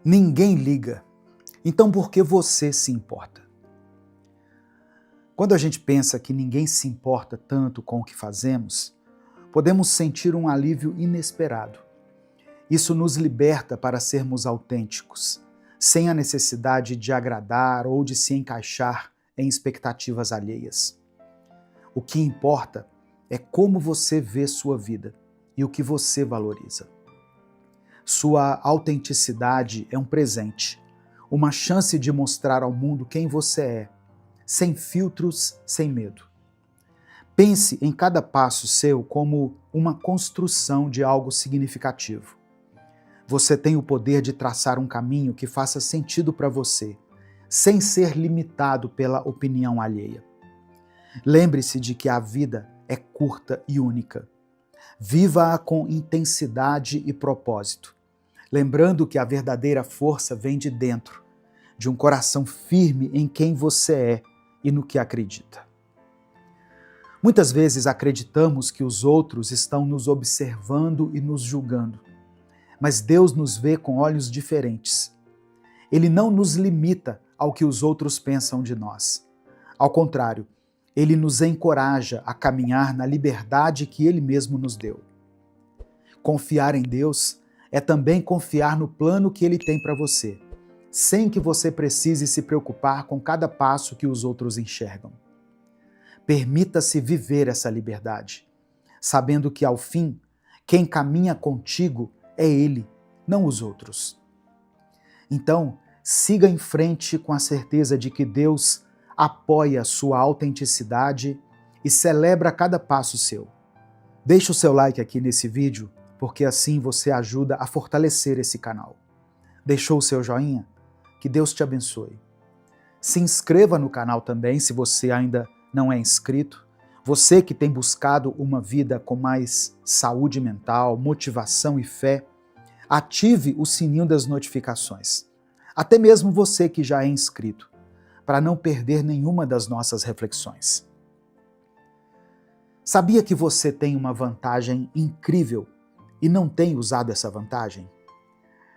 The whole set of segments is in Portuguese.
Ninguém liga. Então por que você se importa? Quando a gente pensa que ninguém se importa tanto com o que fazemos, podemos sentir um alívio inesperado. Isso nos liberta para sermos autênticos, sem a necessidade de agradar ou de se encaixar em expectativas alheias. O que importa é como você vê sua vida e o que você valoriza. Sua autenticidade é um presente, uma chance de mostrar ao mundo quem você é, sem filtros, sem medo. Pense em cada passo seu como uma construção de algo significativo. Você tem o poder de traçar um caminho que faça sentido para você, sem ser limitado pela opinião alheia. Lembre-se de que a vida é curta e única. Viva-a com intensidade e propósito, lembrando que a verdadeira força vem de dentro, de um coração firme em quem você é e no que acredita. Muitas vezes acreditamos que os outros estão nos observando e nos julgando, mas Deus nos vê com olhos diferentes. Ele não nos limita ao que os outros pensam de nós. Ao contrário, Ele nos encoraja a caminhar na liberdade que Ele mesmo nos deu. Confiar em Deus é também confiar no plano que Ele tem para você, sem que você precise se preocupar com cada passo que os outros enxergam. Permita-se viver essa liberdade, sabendo que, ao fim, quem caminha contigo é Ele, não os outros. Então, siga em frente com a certeza de que Deus apoia sua autenticidade e celebra cada passo seu. Deixe o seu like aqui nesse vídeo, porque assim você ajuda a fortalecer esse canal. Deixou o seu joinha? Que Deus te abençoe. Se inscreva no canal também, se você ainda não é inscrito. Você que tem buscado uma vida com mais saúde mental, motivação e fé, ative o sininho das notificações. Até mesmo você que já é inscrito, para não perder nenhuma das nossas reflexões. Sabia que você tem uma vantagem incrível e não tem usado essa vantagem?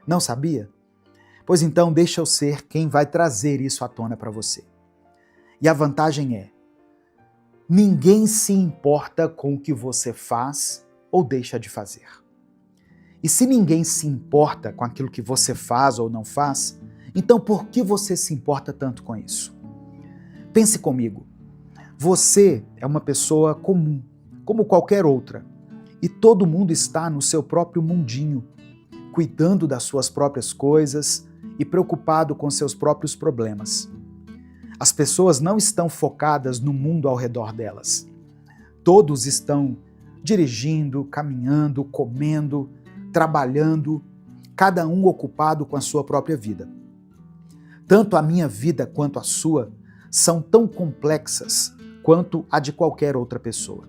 Não sabia? Pois então deixa eu ser quem vai trazer isso à tona para você. E a vantagem é: ninguém se importa com o que você faz ou deixa de fazer. E se ninguém se importa com aquilo que você faz ou não faz, então por que você se importa tanto com isso? Pense comigo. Você é uma pessoa comum, como qualquer outra, e todo mundo está no seu próprio mundinho, cuidando das suas próprias coisas e preocupado com seus próprios problemas. As pessoas não estão focadas no mundo ao redor delas. Todos estão dirigindo, caminhando, comendo, trabalhando, cada um ocupado com a sua própria vida. Tanto a minha vida quanto a sua são tão complexas quanto a de qualquer outra pessoa.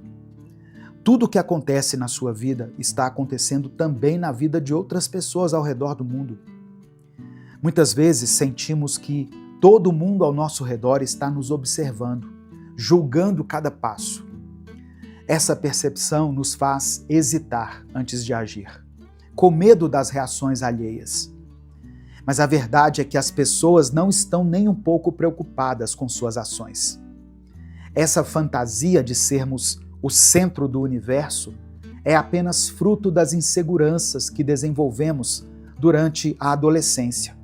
Tudo o que acontece na sua vida está acontecendo também na vida de outras pessoas ao redor do mundo. Muitas vezes sentimos que todo mundo ao nosso redor está nos observando, julgando cada passo. Essa percepção nos faz hesitar antes de agir, com medo das reações alheias. Mas a verdade é que as pessoas não estão nem um pouco preocupadas com suas ações. Essa fantasia de sermos o centro do universo é apenas fruto das inseguranças que desenvolvemos durante a adolescência,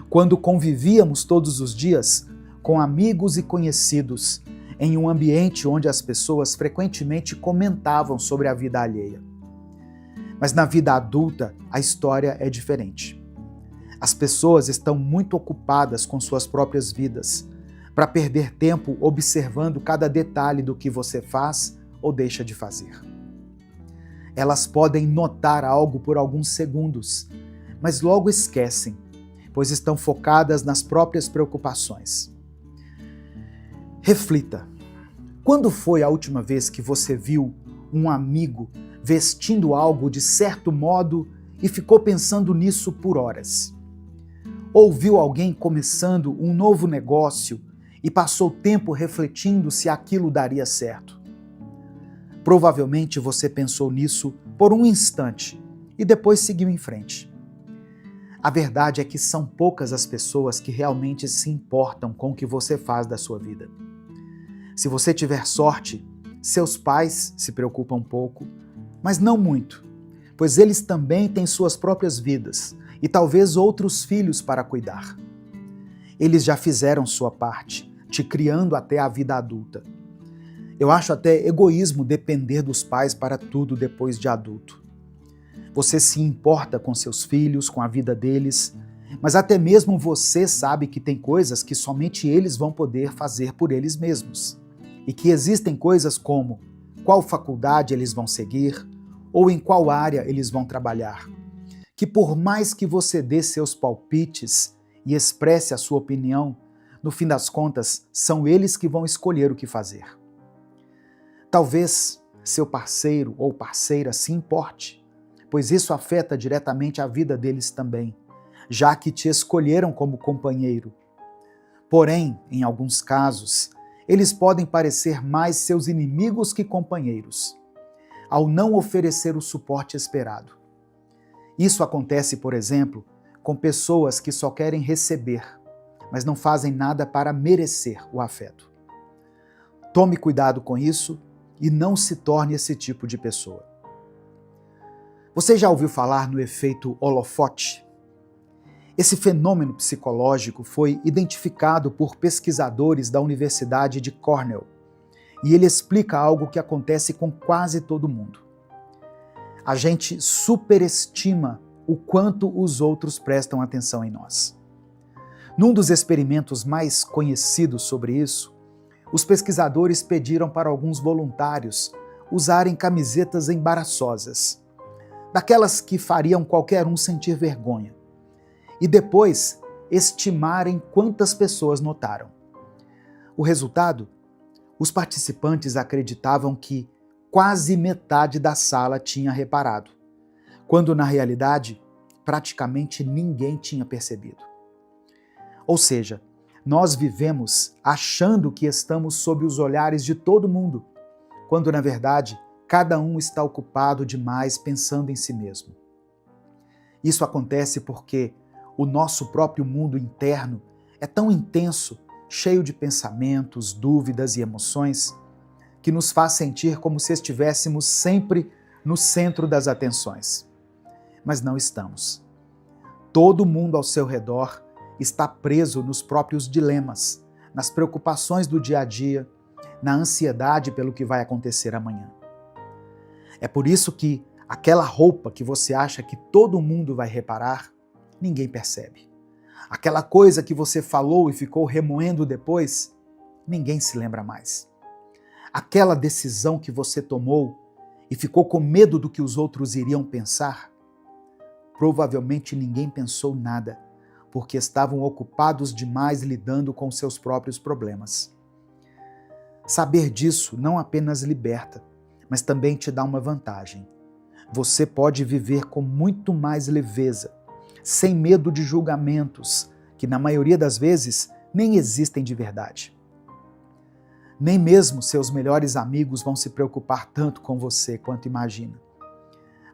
quando convivíamos todos os dias com amigos e conhecidos em um ambiente onde as pessoas frequentemente comentavam sobre a vida alheia. Mas na vida adulta, a história é diferente. As pessoas estão muito ocupadas com suas próprias vidas, para perder tempo observando cada detalhe do que você faz ou deixa de fazer. Elas podem notar algo por alguns segundos, mas logo esquecem, pois estão focadas nas próprias preocupações. Reflita. Quando foi a última vez que você viu um amigo vestindo algo de certo modo e ficou pensando nisso por horas? Ou viu alguém começando um novo negócio e passou tempo refletindo se aquilo daria certo? Provavelmente você pensou nisso por um instante e depois seguiu em frente. A verdade é que são poucas as pessoas que realmente se importam com o que você faz da sua vida. Se você tiver sorte, seus pais se preocupam um pouco, mas não muito, pois eles também têm suas próprias vidas e talvez outros filhos para cuidar. Eles já fizeram sua parte, te criando até a vida adulta. Eu acho até egoísmo depender dos pais para tudo depois de adulto. Você se importa com seus filhos, com a vida deles, mas até mesmo você sabe que tem coisas que somente eles vão poder fazer por eles mesmos. E que existem coisas como qual faculdade eles vão seguir ou em qual área eles vão trabalhar. Que por mais que você dê seus palpites e expresse a sua opinião, no fim das contas, são eles que vão escolher o que fazer. Talvez seu parceiro ou parceira se importe, pois isso afeta diretamente a vida deles também, já que te escolheram como companheiro. Porém, em alguns casos, eles podem parecer mais seus inimigos que companheiros, ao não oferecer o suporte esperado. Isso acontece, por exemplo, com pessoas que só querem receber, mas não fazem nada para merecer o afeto. Tome cuidado com isso e não se torne esse tipo de pessoa. Você já ouviu falar no efeito holofote? Esse fenômeno psicológico foi identificado por pesquisadores da Universidade de Cornell e ele explica algo que acontece com quase todo mundo. A gente superestima o quanto os outros prestam atenção em nós. Num dos experimentos mais conhecidos sobre isso, os pesquisadores pediram para alguns voluntários usarem camisetas embaraçosas, daquelas que fariam qualquer um sentir vergonha, e depois estimarem quantas pessoas notaram. O resultado? Os participantes acreditavam que quase metade da sala tinha reparado, quando na realidade praticamente ninguém tinha percebido. Ou seja, nós vivemos achando que estamos sob os olhares de todo mundo, quando na verdade cada um está ocupado demais pensando em si mesmo. Isso acontece porque o nosso próprio mundo interno é tão intenso, cheio de pensamentos, dúvidas e emoções, que nos faz sentir como se estivéssemos sempre no centro das atenções. Mas não estamos. Todo mundo ao seu redor está preso nos próprios dilemas, nas preocupações do dia a dia, na ansiedade pelo que vai acontecer amanhã. É por isso que aquela roupa que você acha que todo mundo vai reparar, ninguém percebe. Aquela coisa que você falou e ficou remoendo depois, ninguém se lembra mais. Aquela decisão que você tomou e ficou com medo do que os outros iriam pensar, provavelmente ninguém pensou nada, porque estavam ocupados demais lidando com seus próprios problemas. Saber disso não apenas liberta, mas também te dá uma vantagem. Você pode viver com muito mais leveza, sem medo de julgamentos, que na maioria das vezes nem existem de verdade. Nem mesmo seus melhores amigos vão se preocupar tanto com você quanto imagina.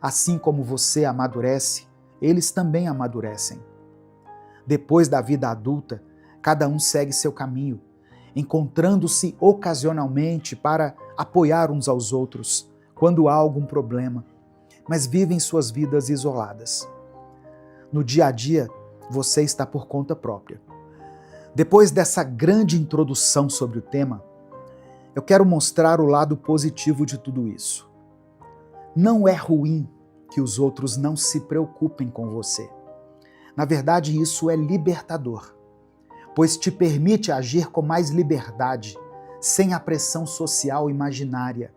Assim como você amadurece, eles também amadurecem. Depois da vida adulta, cada um segue seu caminho, encontrando-se ocasionalmente para apoiar uns aos outros quando há algum problema, mas vivem suas vidas isoladas. No dia a dia, você está por conta própria. Depois dessa grande introdução sobre o tema, eu quero mostrar o lado positivo de tudo isso. Não é ruim que os outros não se preocupem com você. Na verdade, isso é libertador, pois te permite agir com mais liberdade, sem a pressão social imaginária.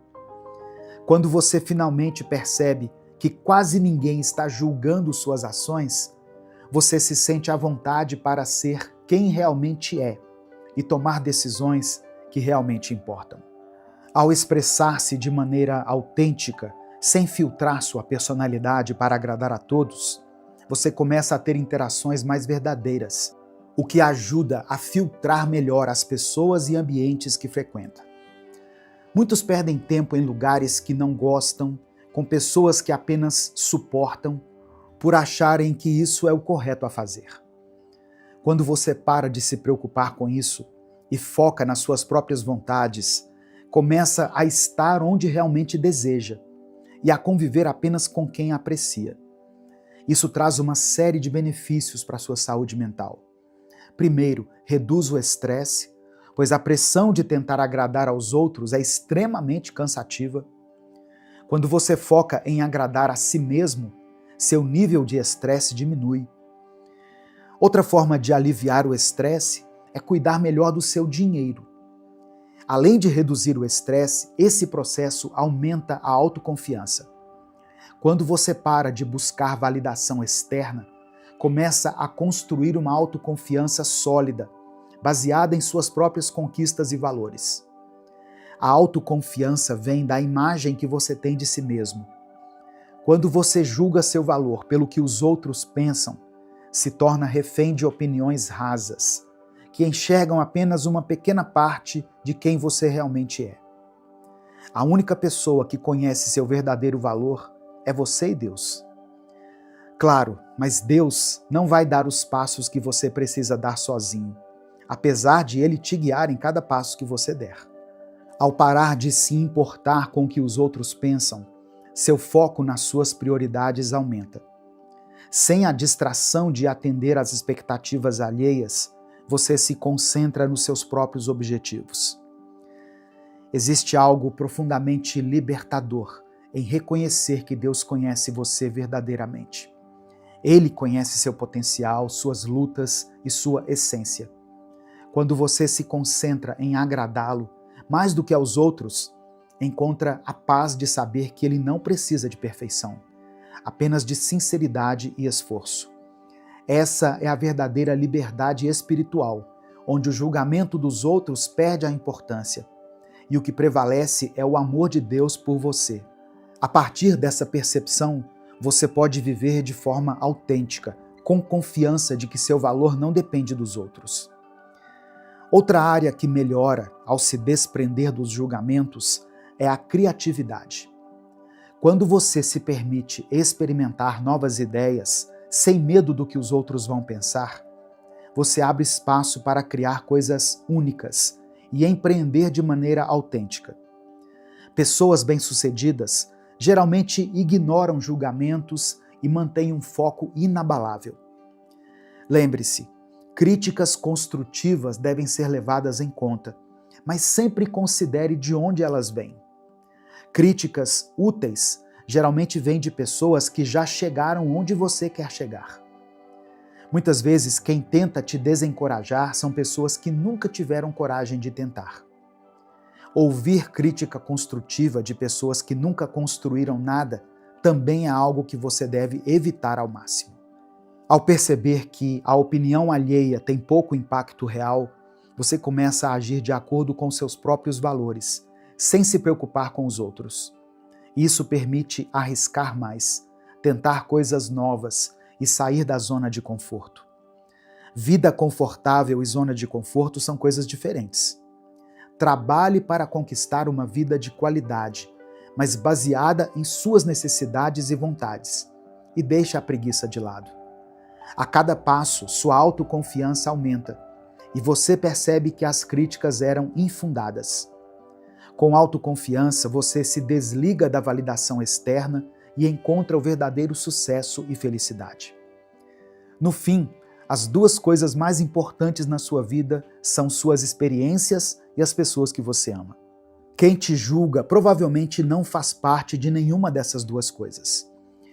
Quando você finalmente percebe que quase ninguém está julgando suas ações, você se sente à vontade para ser quem realmente é e tomar decisões que realmente importam. Ao expressar-se de maneira autêntica, sem filtrar sua personalidade para agradar a todos, você começa a ter interações mais verdadeiras, o que ajuda a filtrar melhor as pessoas e ambientes que frequenta. Muitos perdem tempo em lugares que não gostam, com pessoas que apenas suportam, por acharem que isso é o correto a fazer. Quando você para de se preocupar com isso e foca nas suas próprias vontades, começa a estar onde realmente deseja e a conviver apenas com quem aprecia. Isso traz uma série de benefícios para a sua saúde mental. Primeiro, reduz o estresse, pois a pressão de tentar agradar aos outros é extremamente cansativa. Quando você foca em agradar a si mesmo, seu nível de estresse diminui. Outra forma de aliviar o estresse é cuidar melhor do seu dinheiro. Além de reduzir o estresse, esse processo aumenta a autoconfiança. Quando você para de buscar validação externa, começa a construir uma autoconfiança sólida, baseada em suas próprias conquistas e valores. A autoconfiança vem da imagem que você tem de si mesmo. Quando você julga seu valor pelo que os outros pensam, se torna refém de opiniões rasas, que enxergam apenas uma pequena parte de quem você realmente é. A única pessoa que conhece seu verdadeiro valor é você e Deus. Claro, mas Deus não vai dar os passos que você precisa dar sozinho, apesar de Ele te guiar em cada passo que você der. Ao parar de se importar com o que os outros pensam, seu foco nas suas prioridades aumenta. Sem a distração de atender às expectativas alheias, você se concentra nos seus próprios objetivos. Existe algo profundamente libertador em reconhecer que Deus conhece você verdadeiramente. Ele conhece seu potencial, suas lutas e sua essência. Quando você se concentra em agradá-lo, mais do que aos outros, encontra a paz de saber que ele não precisa de perfeição, apenas de sinceridade e esforço. Essa é a verdadeira liberdade espiritual, onde o julgamento dos outros perde a importância e o que prevalece é o amor de Deus por você. A partir dessa percepção, você pode viver de forma autêntica, com confiança de que seu valor não depende dos outros. Outra área que melhora ao se desprender dos julgamentos é a criatividade. Quando você se permite experimentar novas ideias, sem medo do que os outros vão pensar, você abre espaço para criar coisas únicas e empreender de maneira autêntica. Pessoas bem-sucedidas geralmente ignoram julgamentos e mantêm um foco inabalável. Lembre-se, críticas construtivas devem ser levadas em conta, mas sempre considere de onde elas vêm. Críticas úteis geralmente vêm de pessoas que já chegaram onde você quer chegar. Muitas vezes, quem tenta te desencorajar são pessoas que nunca tiveram coragem de tentar. Ouvir crítica construtiva de pessoas que nunca construíram nada também é algo que você deve evitar ao máximo. Ao perceber que a opinião alheia tem pouco impacto real, você começa a agir de acordo com seus próprios valores, sem se preocupar com os outros. Isso permite arriscar mais, tentar coisas novas e sair da zona de conforto. Vida confortável e zona de conforto são coisas diferentes. Trabalhe para conquistar uma vida de qualidade, mas baseada em suas necessidades e vontades, e deixe a preguiça de lado. A cada passo, sua autoconfiança aumenta, e você percebe que as críticas eram infundadas. Com autoconfiança, você se desliga da validação externa e encontra o verdadeiro sucesso e felicidade. No fim, as duas coisas mais importantes na sua vida são suas experiências e as pessoas que você ama. Quem te julga provavelmente não faz parte de nenhuma dessas duas coisas.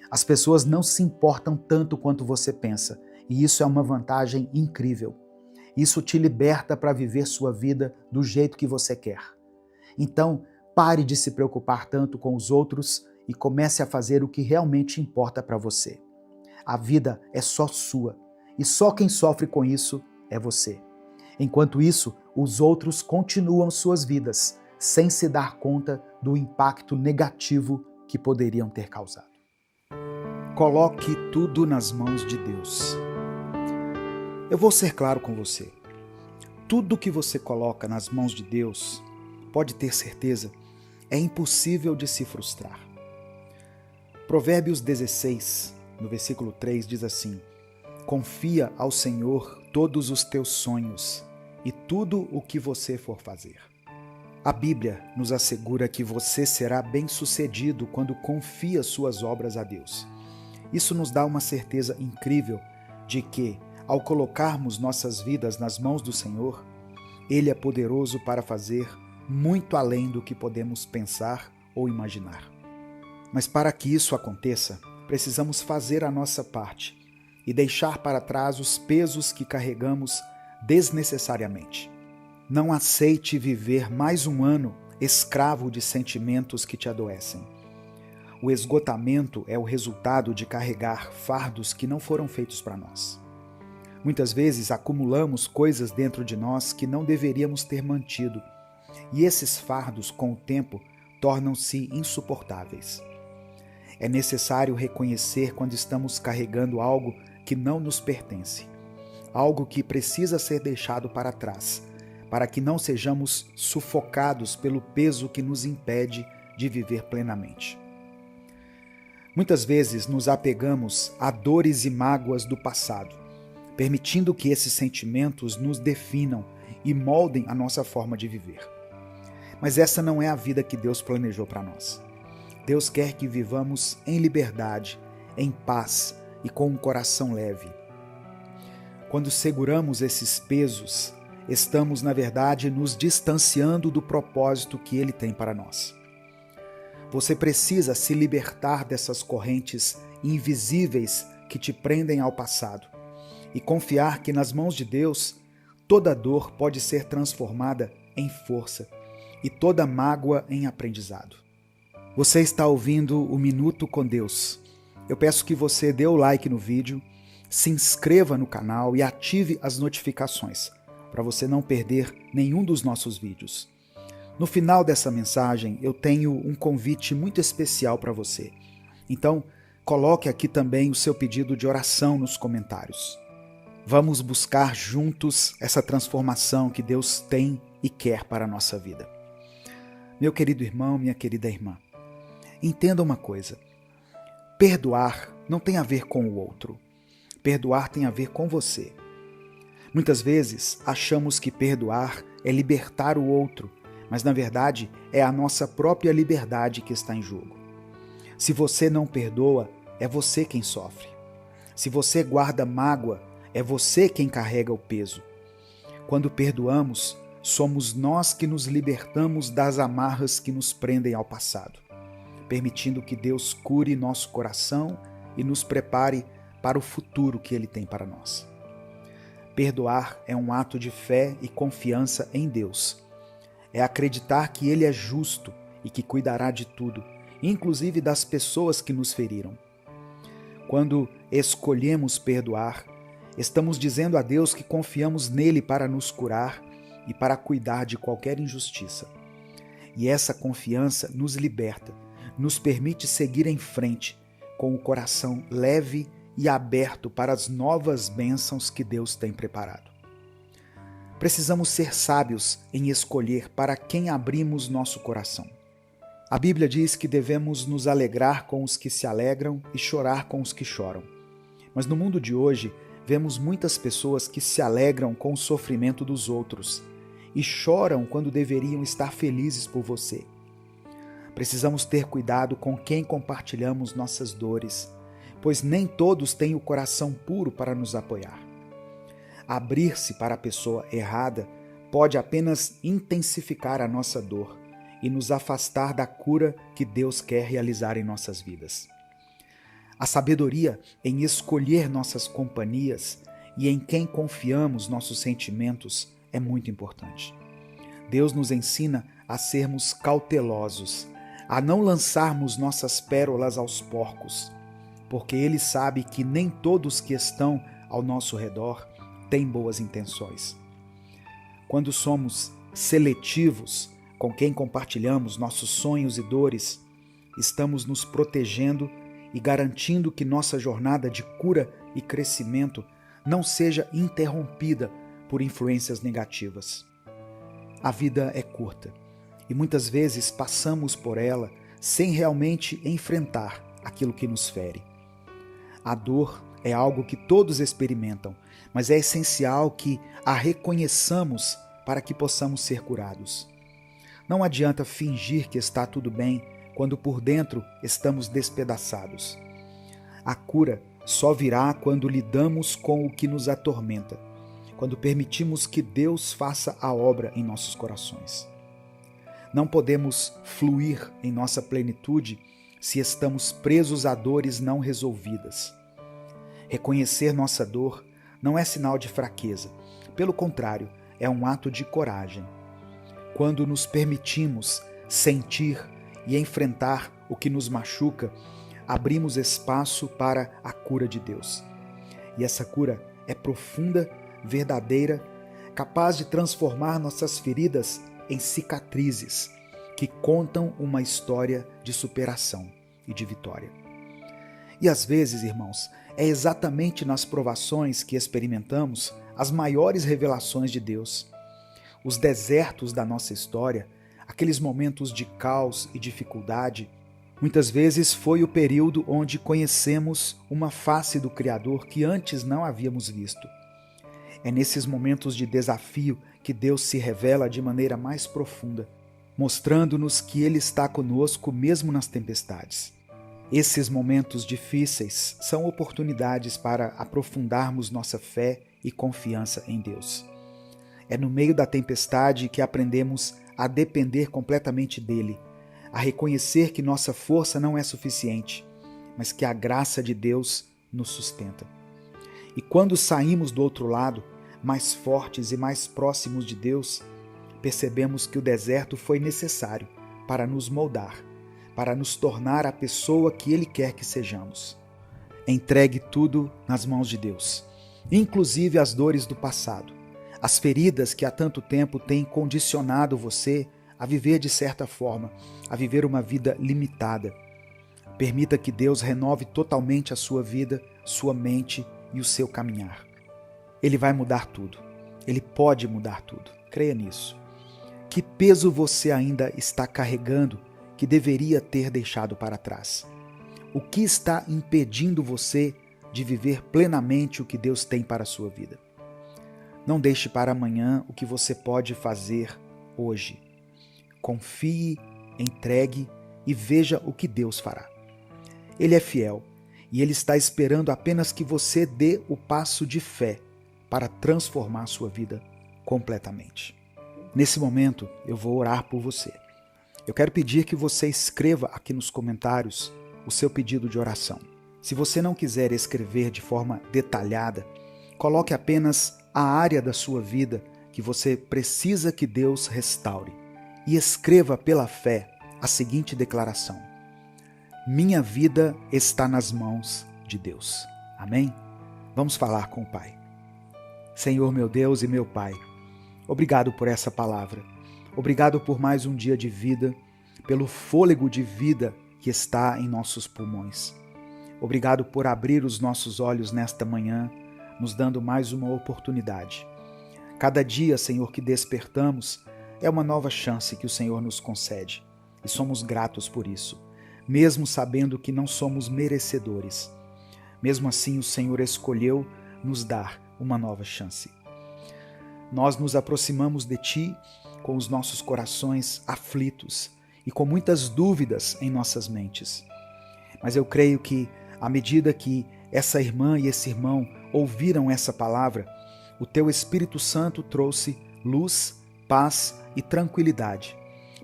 As pessoas não se importam tanto quanto você pensa, e isso é uma vantagem incrível. Isso te liberta para viver sua vida do jeito que você quer. Então, pare de se preocupar tanto com os outros e comece a fazer o que realmente importa para você. A vida é só sua, e só quem sofre com isso é você. Enquanto isso, os outros continuam suas vidas, sem se dar conta do impacto negativo que poderiam ter causado. Coloque tudo nas mãos de Deus. Eu vou ser claro com você. Tudo que você coloca nas mãos de Deus, pode ter certeza, é impossível de se frustrar. Provérbios 16, no versículo 3, diz assim: confia ao Senhor todos os teus sonhos e tudo o que você for fazer. A Bíblia nos assegura que você será bem-sucedido quando confia suas obras a Deus. Isso nos dá uma certeza incrível de que, ao colocarmos nossas vidas nas mãos do Senhor, Ele é poderoso para fazer muito além do que podemos pensar ou imaginar. Mas para que isso aconteça, precisamos fazer a nossa parte e deixar para trás os pesos que carregamos desnecessariamente. Não aceite viver mais um ano escravo de sentimentos que te adoecem. O esgotamento é o resultado de carregar fardos que não foram feitos para nós. Muitas vezes acumulamos coisas dentro de nós que não deveríamos ter mantido, e esses fardos, com o tempo, tornam-se insuportáveis. É necessário reconhecer quando estamos carregando algo que não nos pertence, algo que precisa ser deixado para trás, para que não sejamos sufocados pelo peso que nos impede de viver plenamente. Muitas vezes nos apegamos a dores e mágoas do passado, permitindo que esses sentimentos nos definam e moldem a nossa forma de viver. Mas essa não é a vida que Deus planejou para nós. Deus quer que vivamos em liberdade, em paz e com um coração leve. Quando seguramos esses pesos, estamos, na verdade, nos distanciando do propósito que Ele tem para nós. Você precisa se libertar dessas correntes invisíveis que te prendem ao passado e confiar que nas mãos de Deus toda dor pode ser transformada em força e toda mágoa em aprendizado. Você está ouvindo o Minuto com Deus. Eu peço que você dê o like no vídeo, se inscreva no canal e ative as notificações, para você não perder nenhum dos nossos vídeos. No final dessa mensagem, eu tenho um convite muito especial para você. Então, coloque aqui também o seu pedido de oração nos comentários. Vamos buscar juntos essa transformação que Deus tem e quer para a nossa vida. Meu querido irmão, minha querida irmã, entenda uma coisa. Perdoar não tem a ver com o outro. Perdoar tem a ver com você. Muitas vezes achamos que perdoar é libertar o outro, mas na verdade é a nossa própria liberdade que está em jogo. Se você não perdoa, é você quem sofre. Se você guarda mágoa, é você quem carrega o peso. Quando perdoamos, somos nós que nos libertamos das amarras que nos prendem ao passado, permitindo que Deus cure nosso coração e nos prepare para o futuro que Ele tem para nós. Perdoar é um ato de fé e confiança em Deus. É acreditar que Ele é justo e que cuidará de tudo, inclusive das pessoas que nos feriram. Quando escolhemos perdoar, estamos dizendo a Deus que confiamos nele para nos curar e para cuidar de qualquer injustiça. E essa confiança nos liberta, nos permite seguir em frente com o coração leve e aberto para as novas bênçãos que Deus tem preparado. Precisamos ser sábios em escolher para quem abrimos nosso coração. A Bíblia diz que devemos nos alegrar com os que se alegram e chorar com os que choram. Mas no mundo de hoje, vemos muitas pessoas que se alegram com o sofrimento dos outros e choram quando deveriam estar felizes por você. Precisamos ter cuidado com quem compartilhamos nossas dores, pois nem todos têm o coração puro para nos apoiar. Abrir-se para a pessoa errada pode apenas intensificar a nossa dor e nos afastar da cura que Deus quer realizar em nossas vidas. A sabedoria em escolher nossas companhias e em quem confiamos nossos sentimentos é muito importante. Deus nos ensina a sermos cautelosos, a não lançarmos nossas pérolas aos porcos, porque Ele sabe que nem todos que estão ao nosso redor têm boas intenções. Quando somos seletivos com quem compartilhamos nossos sonhos e dores, estamos nos protegendo e garantindo que nossa jornada de cura e crescimento não seja interrompida por influências negativas. A vida é curta e muitas vezes passamos por ela sem realmente enfrentar aquilo que nos fere. A dor é algo que todos experimentam, mas é essencial que a reconheçamos para que possamos ser curados. Não adianta fingir que está tudo bem quando por dentro estamos despedaçados. A cura só virá quando lidamos com o que nos atormenta, quando permitimos que Deus faça a obra em nossos corações. Não podemos fluir em nossa plenitude se estamos presos a dores não resolvidas. Reconhecer nossa dor não é sinal de fraqueza, pelo contrário, é um ato de coragem. Quando nos permitimos sentir e enfrentar o que nos machuca, abrimos espaço para a cura de Deus. E essa cura é profunda, verdadeira, capaz de transformar nossas feridas em cicatrizes que contam uma história de superação e de vitória. E às vezes, irmãos, é exatamente nas provações que experimentamos as maiores revelações de Deus. Os desertos da nossa história, aqueles momentos de caos e dificuldade, muitas vezes foi o período onde conhecemos uma face do Criador que antes não havíamos visto. É nesses momentos de desafio que Deus se revela de maneira mais profunda, mostrando-nos que Ele está conosco mesmo nas tempestades. Esses momentos difíceis são oportunidades para aprofundarmos nossa fé e confiança em Deus. É no meio da tempestade que aprendemos a depender completamente dEle, a reconhecer que nossa força não é suficiente, mas que a graça de Deus nos sustenta. E quando saímos do outro lado, mais fortes e mais próximos de Deus, percebemos que o deserto foi necessário para nos moldar, para nos tornar a pessoa que Ele quer que sejamos. Entregue tudo nas mãos de Deus, inclusive as dores do passado, as feridas que há tanto tempo têm condicionado você a viver de certa forma, a viver uma vida limitada. Permita que Deus renove totalmente a sua vida, sua mente e o seu caminhar. Ele vai mudar tudo. Ele pode mudar tudo. Creia nisso. Que peso você ainda está carregando que deveria ter deixado para trás? O que está impedindo você de viver plenamente o que Deus tem para a sua vida? Não deixe para amanhã o que você pode fazer hoje. Confie, entregue e veja o que Deus fará. Ele é fiel e Ele está esperando apenas que você dê o passo de fé para transformar a sua vida completamente. Nesse momento, eu vou orar por você. Eu quero pedir que você escreva aqui nos comentários o seu pedido de oração. Se você não quiser escrever de forma detalhada, coloque apenas a área da sua vida que você precisa que Deus restaure e escreva pela fé a seguinte declaração: minha vida está nas mãos de Deus. Amém? Vamos falar com o Pai. Senhor, meu Deus e meu Pai, obrigado por essa palavra. Obrigado por mais um dia de vida, pelo fôlego de vida que está em nossos pulmões. Obrigado por abrir os nossos olhos nesta manhã, nos dando mais uma oportunidade. Cada dia, Senhor, que despertamos, é uma nova chance que o Senhor nos concede. E somos gratos por isso, mesmo sabendo que não somos merecedores. Mesmo assim, o Senhor escolheu nos dar uma nova chance. Nós nos aproximamos de Ti com os nossos corações aflitos e com muitas dúvidas em nossas mentes. Mas eu creio que, à medida que essa irmã e esse irmão ouviram essa palavra, o Teu Espírito Santo trouxe luz, paz e tranquilidade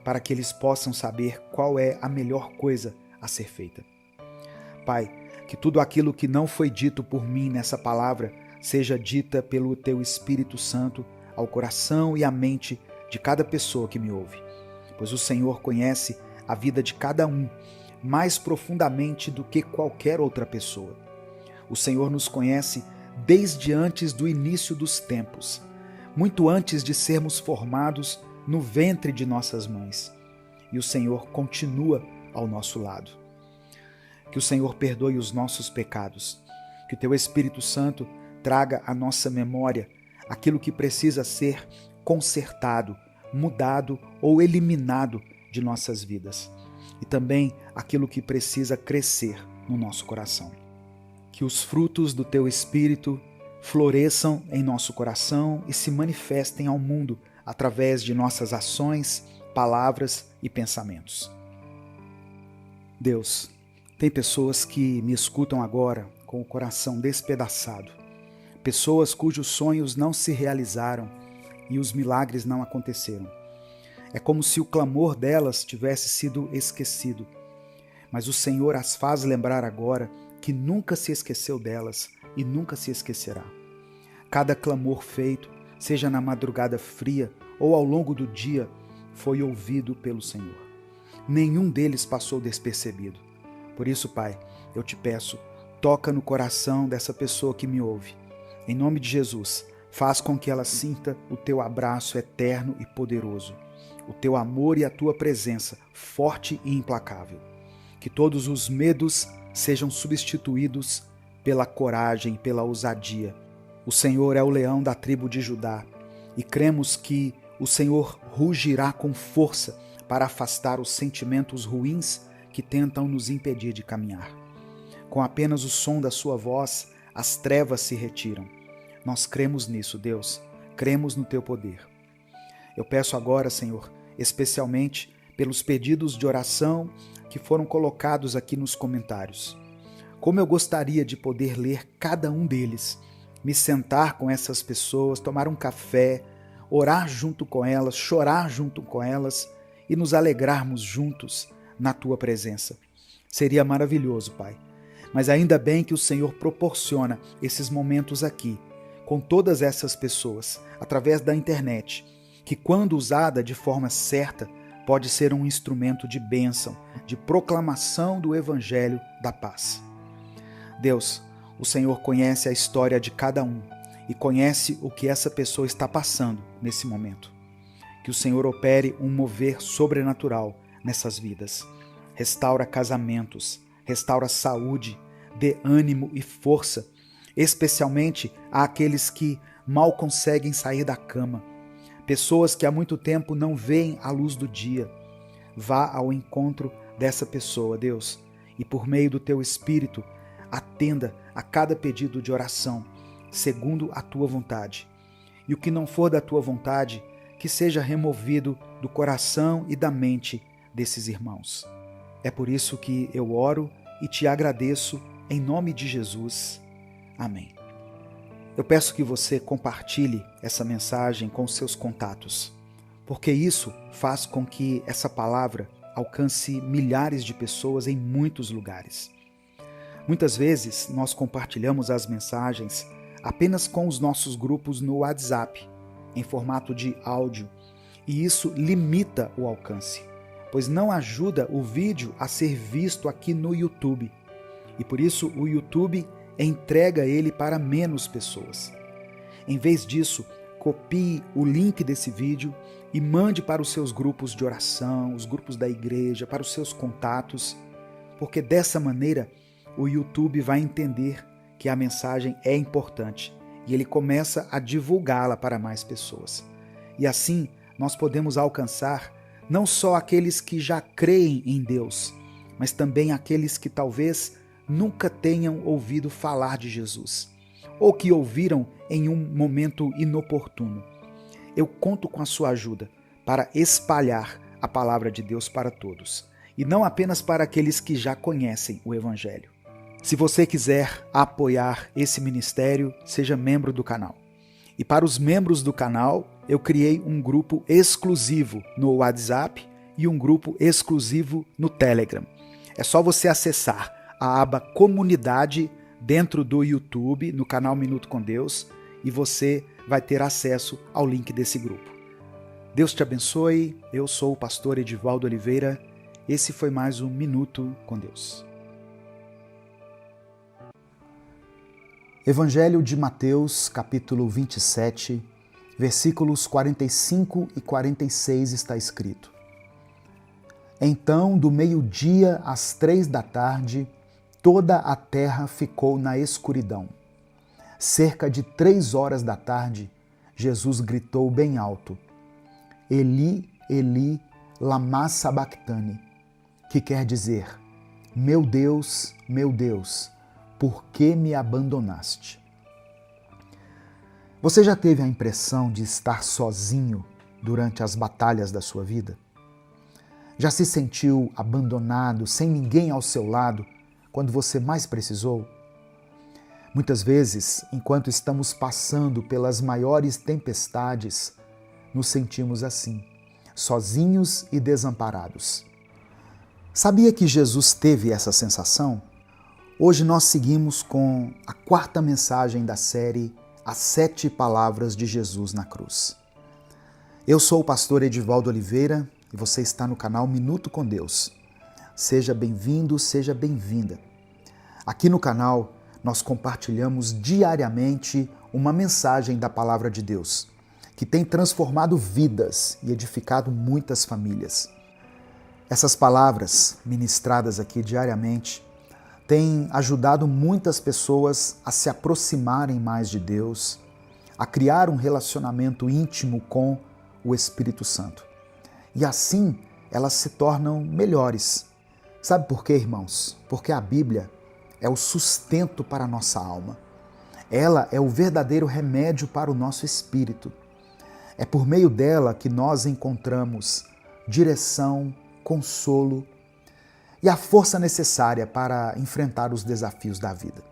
para que eles possam saber qual é a melhor coisa a ser feita. Pai, que tudo aquilo que não foi dito por mim nessa palavra seja dita pelo Teu Espírito Santo ao coração e à mente de cada pessoa que me ouve, pois o Senhor conhece a vida de cada um mais profundamente do que qualquer outra pessoa. O Senhor nos conhece desde antes do início dos tempos, muito antes de sermos formados no ventre de nossas mães. E o Senhor continua ao nosso lado. Que o Senhor perdoe os nossos pecados, que o Teu Espírito Santo traga à nossa memória aquilo que precisa ser consertado, mudado ou eliminado de nossas vidas, e também aquilo que precisa crescer no nosso coração. que os frutos do Teu Espírito floresçam em nosso coração e se manifestem ao mundo através de nossas ações, palavras e pensamentos. Deus, tem pessoas que me escutam agora com o coração despedaçado, pessoas cujos sonhos não se realizaram e os milagres não aconteceram. É como se o clamor delas tivesse sido esquecido, mas o Senhor as faz lembrar agora que nunca se esqueceu delas e nunca se esquecerá. Cada clamor feito, seja na madrugada fria ou ao longo do dia, foi ouvido pelo Senhor. Nenhum deles passou despercebido. Por isso, Pai, eu te peço, toca no coração dessa pessoa que me ouve. Em nome de Jesus, faz com que ela sinta o teu abraço eterno e poderoso, o teu amor e a tua presença forte e implacável. Que todos os medos sejam substituídos pela coragem e pela ousadia. O Senhor é o leão da tribo de Judá e cremos que o Senhor rugirá com força para afastar os sentimentos ruins que tentam nos impedir de caminhar. Com apenas o som da sua voz, as trevas se retiram. Nós cremos nisso, Deus, cremos no teu poder. Eu peço agora, Senhor, especialmente pelos pedidos de oração que foram colocados aqui nos comentários. Como eu gostaria de poder ler cada um deles, me sentar com essas pessoas, tomar um café, orar junto com elas, chorar junto com elas e nos alegrarmos juntos na tua presença. Seria maravilhoso, Pai. Mas ainda bem que o Senhor proporciona esses momentos aqui, com todas essas pessoas, através da internet, que quando usada de forma certa, pode ser um instrumento de bênção, de proclamação do Evangelho da paz. Deus, o Senhor conhece a história de cada um e conhece o que essa pessoa está passando nesse momento. Que o Senhor opere um mover sobrenatural nessas vidas. Restaura casamentos, restaura saúde, dê ânimo e força, especialmente àqueles que mal conseguem sair da cama. Pessoas que há muito tempo não veem a luz do dia. Vá ao encontro dessa pessoa, Deus, e por meio do teu Espírito, atenda a cada pedido de oração, segundo a tua vontade. E o que não for da tua vontade, que seja removido do coração e da mente desses irmãos. É por isso que eu oro e te agradeço em nome de Jesus. Amém. Eu peço que você compartilhe essa mensagem com seus contatos, porque isso faz com que essa palavra alcance milhares de pessoas em muitos lugares. Muitas vezes nós compartilhamos as mensagens apenas com os nossos grupos no WhatsApp, em formato de áudio, e isso limita o alcance, pois não ajuda o vídeo a ser visto aqui no YouTube, e por isso o YouTube entrega ele para menos pessoas. Em vez disso, copie o link desse vídeo e mande para os seus grupos de oração, os grupos da igreja, para os seus contatos, porque dessa maneira o YouTube vai entender que a mensagem é importante e ele começa a divulgá-la para mais pessoas. E assim nós podemos alcançar não só aqueles que já creem em Deus, mas também aqueles que talvez nunca tenham ouvido falar de Jesus, ou que ouviram em um momento inoportuno. Eu conto com a sua ajuda para espalhar a palavra de Deus para todos, e não apenas para aqueles que já conhecem o Evangelho. Se você quiser apoiar esse ministério, seja membro do canal. E para os membros do canal, eu criei um grupo exclusivo no WhatsApp e um grupo exclusivo no Telegram. É só você acessar a aba Comunidade dentro do YouTube, no canal Minuto com Deus, e você vai ter acesso ao link desse grupo. Deus te abençoe, eu sou o pastor Edivaldo Oliveira, esse foi mais um Minuto com Deus. Evangelho de Mateus, capítulo 27, versículos 45 e 46 está escrito: Então, do meio-dia às 3 da tarde, toda a terra ficou na escuridão. Cerca de 3 horas da tarde, Jesus gritou bem alto: Eli, Eli, lama sabactani, que quer dizer: meu Deus, por que me abandonaste? Você já teve a impressão de estar sozinho durante as batalhas da sua vida? Já se sentiu abandonado, sem ninguém ao seu lado, quando você mais precisou? Muitas vezes, enquanto estamos passando pelas maiores tempestades, nos sentimos assim, sozinhos e desamparados. Sabia que Jesus teve essa sensação? Hoje nós seguimos com a quarta mensagem da série As 7 Palavras de Jesus na Cruz. Eu sou o pastor Edivaldo Oliveira e você está no canal Minuto com Deus. Seja bem-vindo, seja bem-vinda. Aqui no canal nós compartilhamos diariamente uma mensagem da Palavra de Deus, que tem transformado vidas e edificado muitas famílias. Essas palavras ministradas aqui diariamente têm ajudado muitas pessoas a se aproximarem mais de Deus, a criar um relacionamento íntimo com o Espírito Santo. E assim elas se tornam melhores. Sabe por quê, irmãos? Porque a Bíblia é o sustento para a nossa alma. Ela é o verdadeiro remédio para o nosso espírito. É por meio dela que nós encontramos direção, consolo e a força necessária para enfrentar os desafios da vida.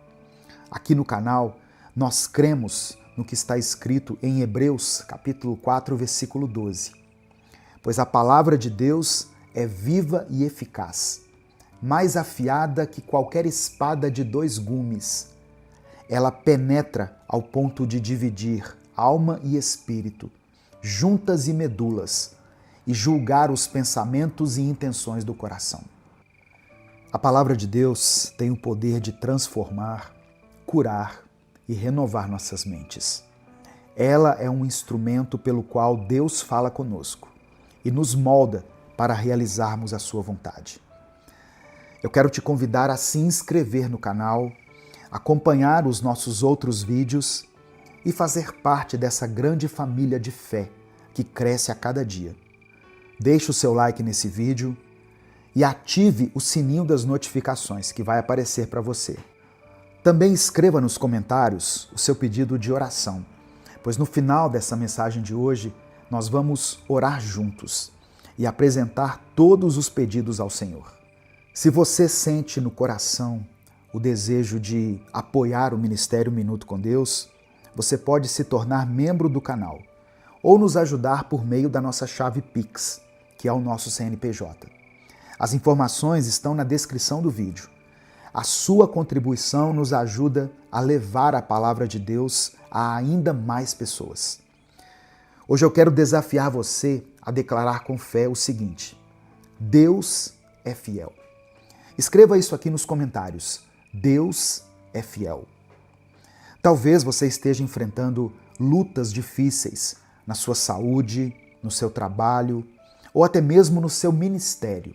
Aqui no canal, nós cremos no que está escrito em Hebreus, capítulo 4, versículo 12. Pois a palavra de Deus é viva e eficaz, mais afiada que qualquer espada de 2 gumes. Ela penetra ao ponto de dividir alma e espírito, juntas e medulas, e julgar os pensamentos e intenções do coração. A palavra de Deus tem o poder de transformar, curar e renovar nossas mentes. Ela é um instrumento pelo qual Deus fala conosco e nos molda para realizarmos a sua vontade. Eu quero te convidar a se inscrever no canal, acompanhar os nossos outros vídeos e fazer parte dessa grande família de fé que cresce a cada dia. Deixe o seu like nesse vídeo e ative o sininho das notificações que vai aparecer para você. Também escreva nos comentários o seu pedido de oração, pois no final dessa mensagem de hoje nós vamos orar juntos e apresentar todos os pedidos ao Senhor. Se você sente no coração o desejo de apoiar o Ministério Minuto com Deus, você pode se tornar membro do canal ou nos ajudar por meio da nossa chave Pix, que é o nosso CNPJ. As informações estão na descrição do vídeo. A sua contribuição nos ajuda a levar a palavra de Deus a ainda mais pessoas. Hoje eu quero desafiar você a declarar com fé o seguinte: Deus é fiel. Escreva isso aqui nos comentários. Deus é fiel. Talvez você esteja enfrentando lutas difíceis na sua saúde, no seu trabalho ou até mesmo no seu ministério.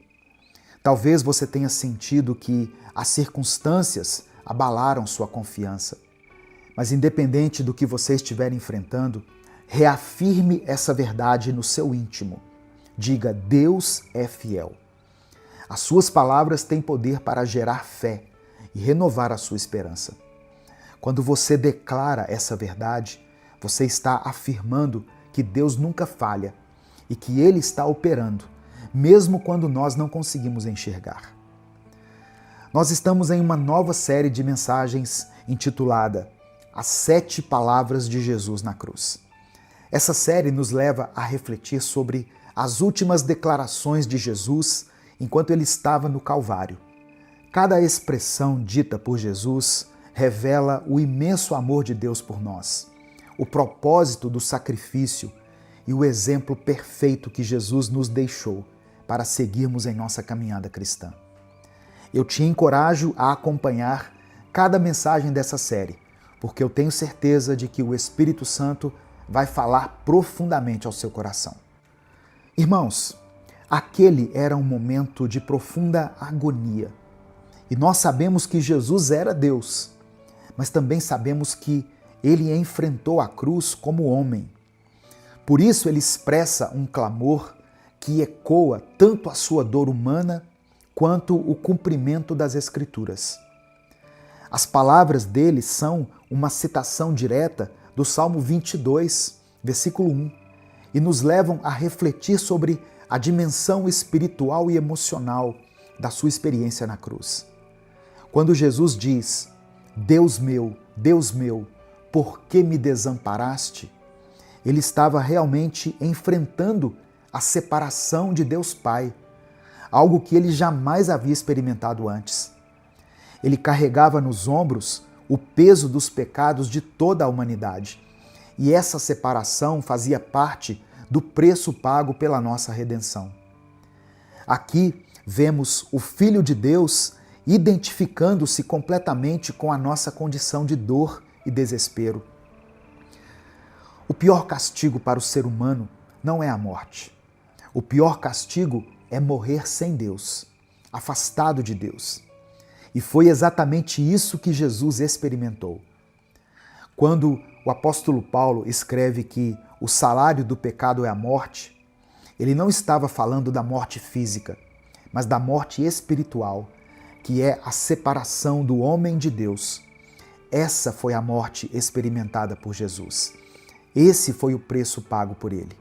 Talvez você tenha sentido que as circunstâncias abalaram sua confiança. Mas independente do que você estiver enfrentando, reafirme essa verdade no seu íntimo. Diga: Deus é fiel. As suas palavras têm poder para gerar fé e renovar a sua esperança. Quando você declara essa verdade, você está afirmando que Deus nunca falha e que Ele está operando, mesmo quando nós não conseguimos enxergar. Nós estamos em uma nova série de mensagens intitulada As 7 Palavras de Jesus na Cruz. Essa série nos leva a refletir sobre as últimas declarações de Jesus enquanto ele estava no Calvário. Cada expressão dita por Jesus revela o imenso amor de Deus por nós, o propósito do sacrifício e o exemplo perfeito que Jesus nos deixou para seguirmos em nossa caminhada cristã. Eu te encorajo a acompanhar cada mensagem dessa série, porque eu tenho certeza de que o Espírito Santo vai falar profundamente ao seu coração. Irmãos, aquele era um momento de profunda agonia. E nós sabemos que Jesus era Deus, mas também sabemos que ele enfrentou a cruz como homem. Por isso ele expressa um clamor que ecoa tanto a sua dor humana quanto o cumprimento das Escrituras. As palavras dele são uma citação direta do Salmo 22, versículo 1, e nos levam a refletir sobre a dimensão espiritual e emocional da sua experiência na cruz. Quando Jesus diz: Deus meu, por que me desamparaste?", ele estava realmente enfrentando a separação de Deus Pai, algo que ele jamais havia experimentado antes. Ele carregava nos ombros o peso dos pecados de toda a humanidade, e essa separação fazia parte do preço pago pela nossa redenção. Aqui vemos o Filho de Deus identificando-se completamente com a nossa condição de dor e desespero. O pior castigo para o ser humano não é a morte. O pior castigo é morrer sem Deus, afastado de Deus. E foi exatamente isso que Jesus experimentou. Quando o apóstolo Paulo escreve que o salário do pecado é a morte, ele não estava falando da morte física, mas da morte espiritual, que é a separação do homem de Deus. Essa foi a morte experimentada por Jesus. Esse foi o preço pago por ele.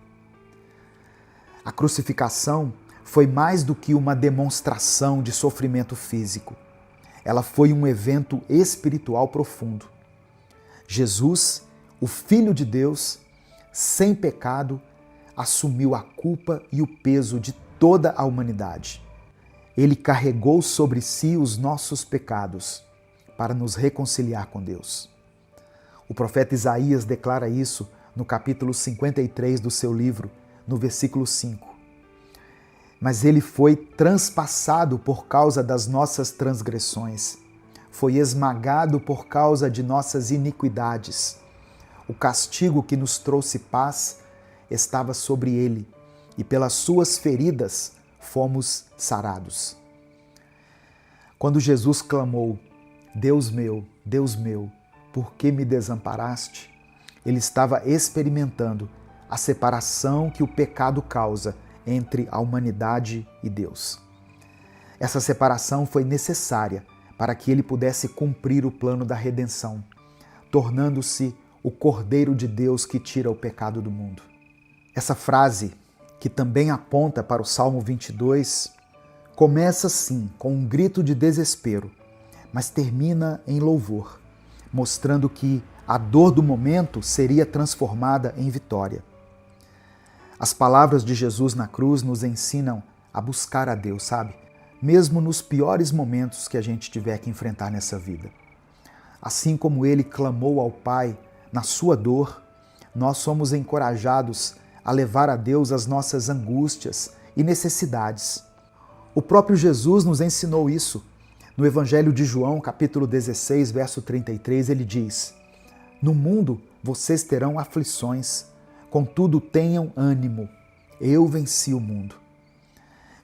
A crucificação foi mais do que uma demonstração de sofrimento físico. Ela foi um evento espiritual profundo. Jesus, o Filho de Deus, sem pecado, assumiu a culpa e o peso de toda a humanidade. Ele carregou sobre si os nossos pecados para nos reconciliar com Deus. O profeta Isaías declara isso no capítulo 53 do seu livro, no versículo 5. Mas ele foi transpassado por causa das nossas transgressões, foi esmagado por causa de nossas iniquidades. O castigo que nos trouxe paz estava sobre ele, e pelas suas feridas fomos sarados. Quando Jesus clamou: Deus meu, por que me desamparaste?", ele estava experimentando a separação que o pecado causa entre a humanidade e Deus. Essa separação foi necessária para que ele pudesse cumprir o plano da redenção, tornando-se o Cordeiro de Deus que tira o pecado do mundo. Essa frase, que também aponta para o Salmo 22, começa sim com um grito de desespero, mas termina em louvor, mostrando que a dor do momento seria transformada em vitória. As palavras de Jesus na cruz nos ensinam a buscar a Deus, sabe? Mesmo nos piores momentos que a gente tiver que enfrentar nessa vida. Assim como ele clamou ao Pai na sua dor, nós somos encorajados a levar a Deus as nossas angústias e necessidades. O próprio Jesus nos ensinou isso. No Evangelho de João, capítulo 16, verso 33, ele diz: No mundo vocês terão aflições, contudo tenham ânimo, eu venci o mundo.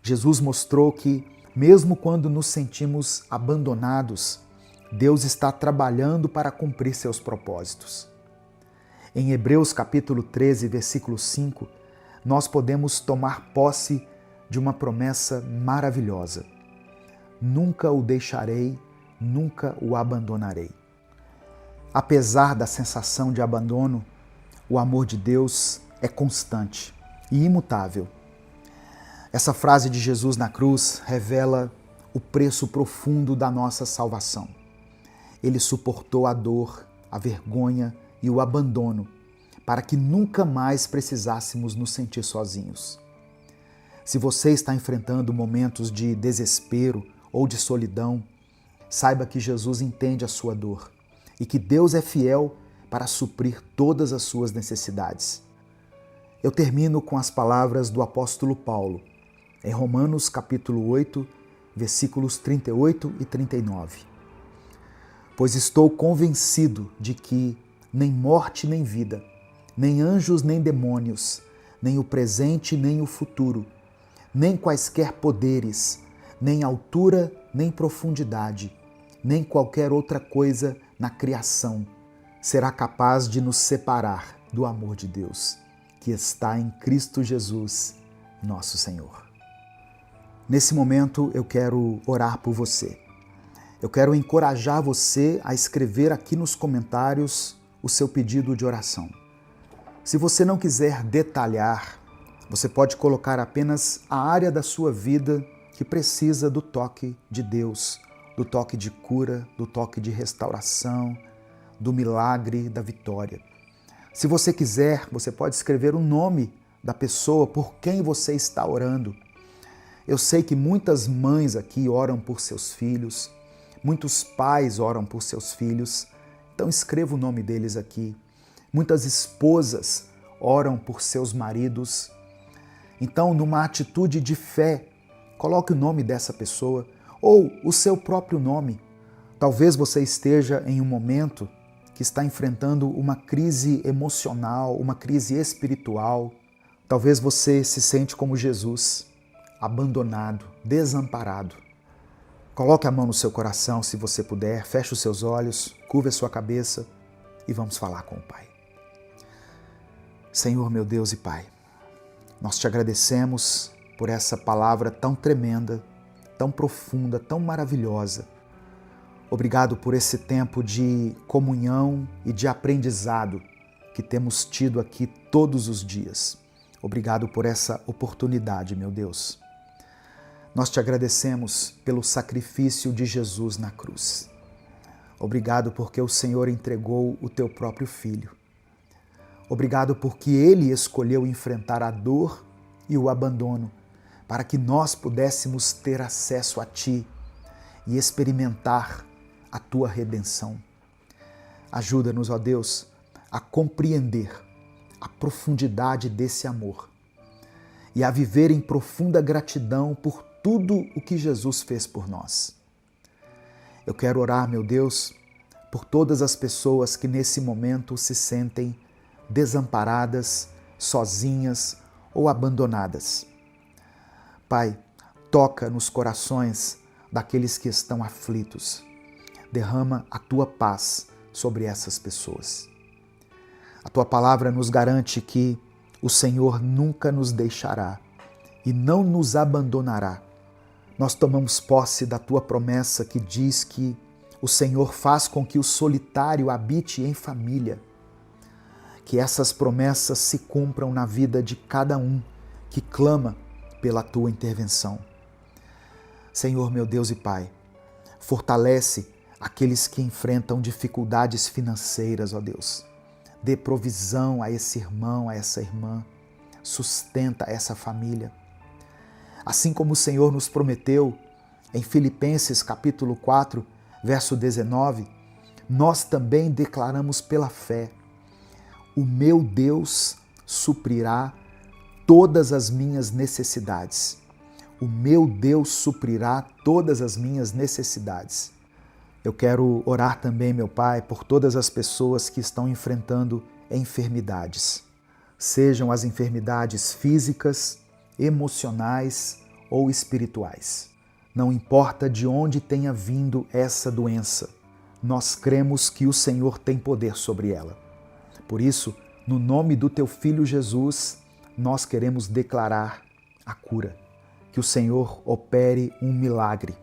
Jesus mostrou que, mesmo quando nos sentimos abandonados, Deus está trabalhando para cumprir seus propósitos. Em Hebreus capítulo 13, versículo 5, nós podemos tomar posse de uma promessa maravilhosa: nunca o deixarei, nunca o abandonarei. Apesar da sensação de abandono, o amor de Deus é constante e imutável. Essa frase de Jesus na cruz revela o preço profundo da nossa salvação. Ele suportou a dor, a vergonha e o abandono para que nunca mais precisássemos nos sentir sozinhos. Se você está enfrentando momentos de desespero ou de solidão, saiba que Jesus entende a sua dor e que Deus é fiel para suprir todas as suas necessidades. Eu termino com as palavras do apóstolo Paulo, em Romanos capítulo 8, versículos 38 e 39. Pois estou convencido de que nem morte nem vida, nem anjos nem demônios, nem o presente nem o futuro, nem quaisquer poderes, nem altura nem profundidade, nem qualquer outra coisa na criação será capaz de nos separar do amor de Deus, que está em Cristo Jesus, nosso Senhor. Nesse momento eu quero orar por você. Eu quero encorajar você a escrever aqui nos comentários o seu pedido de oração. Se você não quiser detalhar, você pode colocar apenas a área da sua vida que precisa do toque de Deus, do toque de cura, do toque de restauração, do milagre, da vitória. Se você quiser, você pode escrever o nome da pessoa por quem você está orando. Eu sei que muitas mães aqui oram por seus filhos, muitos pais oram por seus filhos, então escreva o nome deles aqui. Muitas esposas oram por seus maridos. Então, numa atitude de fé, coloque o nome dessa pessoa ou o seu próprio nome. Talvez você esteja em um momento que está enfrentando uma crise emocional, uma crise espiritual. Talvez você se sente como Jesus, abandonado, desamparado. Coloque a mão no seu coração, se você puder, feche os seus olhos, curve a sua cabeça e vamos falar com o Pai. Senhor, meu Deus e Pai, nós te agradecemos por essa palavra tão tremenda, tão profunda, tão maravilhosa. Obrigado por esse tempo de comunhão e de aprendizado que temos tido aqui todos os dias. Obrigado por essa oportunidade, meu Deus. Nós te agradecemos pelo sacrifício de Jesus na cruz. Obrigado porque o Senhor entregou o teu próprio Filho. Obrigado porque Ele escolheu enfrentar a dor e o abandono para que nós pudéssemos ter acesso a Ti e experimentar a Tua redenção. Ajuda-nos, ó Deus, a compreender a profundidade desse amor e a viver em profunda gratidão por tudo o que Jesus fez por nós. Eu quero orar, meu Deus, por todas as pessoas que nesse momento se sentem desamparadas, sozinhas ou abandonadas. Pai, toca nos corações daqueles que estão aflitos. Derrama a Tua paz sobre essas pessoas. A Tua palavra nos garante que o Senhor nunca nos deixará e não nos abandonará. Nós tomamos posse da Tua promessa que diz que o Senhor faz com que o solitário habite em família. Que essas promessas se cumpram na vida de cada um que clama pela Tua intervenção. Senhor, meu Deus e Pai, fortalece aqueles que enfrentam dificuldades financeiras, ó Deus. Dê provisão a esse irmão, a essa irmã. Sustenta essa família. Assim como o Senhor nos prometeu em Filipenses capítulo 4, verso 19, nós também declaramos pela fé: o meu Deus suprirá todas as minhas necessidades. O meu Deus suprirá todas as minhas necessidades. Eu quero orar também, meu Pai, por todas as pessoas que estão enfrentando enfermidades. Sejam as enfermidades físicas, emocionais ou espirituais. Não importa de onde tenha vindo essa doença, nós cremos que o Senhor tem poder sobre ela. Por isso, no nome do Teu Filho Jesus, nós queremos declarar a cura. Que o Senhor opere um milagre,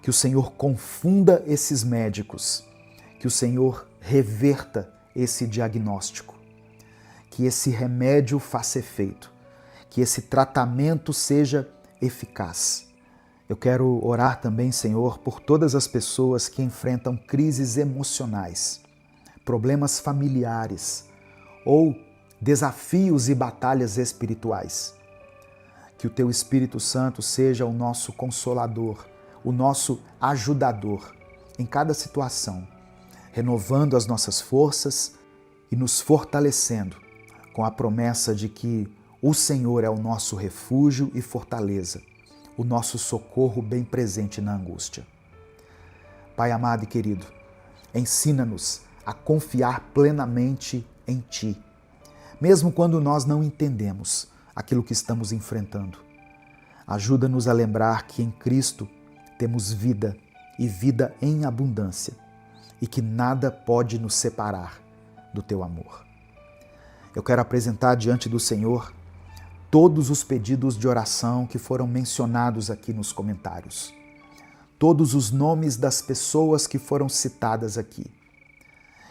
que o Senhor confunda esses médicos, que o Senhor reverta esse diagnóstico, que esse remédio faça efeito, que esse tratamento seja eficaz. Eu quero orar também, Senhor, por todas as pessoas que enfrentam crises emocionais, problemas familiares ou desafios e batalhas espirituais. Que o Teu Espírito Santo seja o nosso consolador, o nosso ajudador em cada situação, renovando as nossas forças e nos fortalecendo com a promessa de que o Senhor é o nosso refúgio e fortaleza, o nosso socorro bem presente na angústia. Pai amado e querido, ensina-nos a confiar plenamente em Ti, mesmo quando nós não entendemos aquilo que estamos enfrentando. Ajuda-nos a lembrar que em Cristo temos vida e vida em abundância e que nada pode nos separar do Teu amor. Eu quero apresentar diante do Senhor todos os pedidos de oração que foram mencionados aqui nos comentários. todos os nomes das pessoas que foram citadas aqui.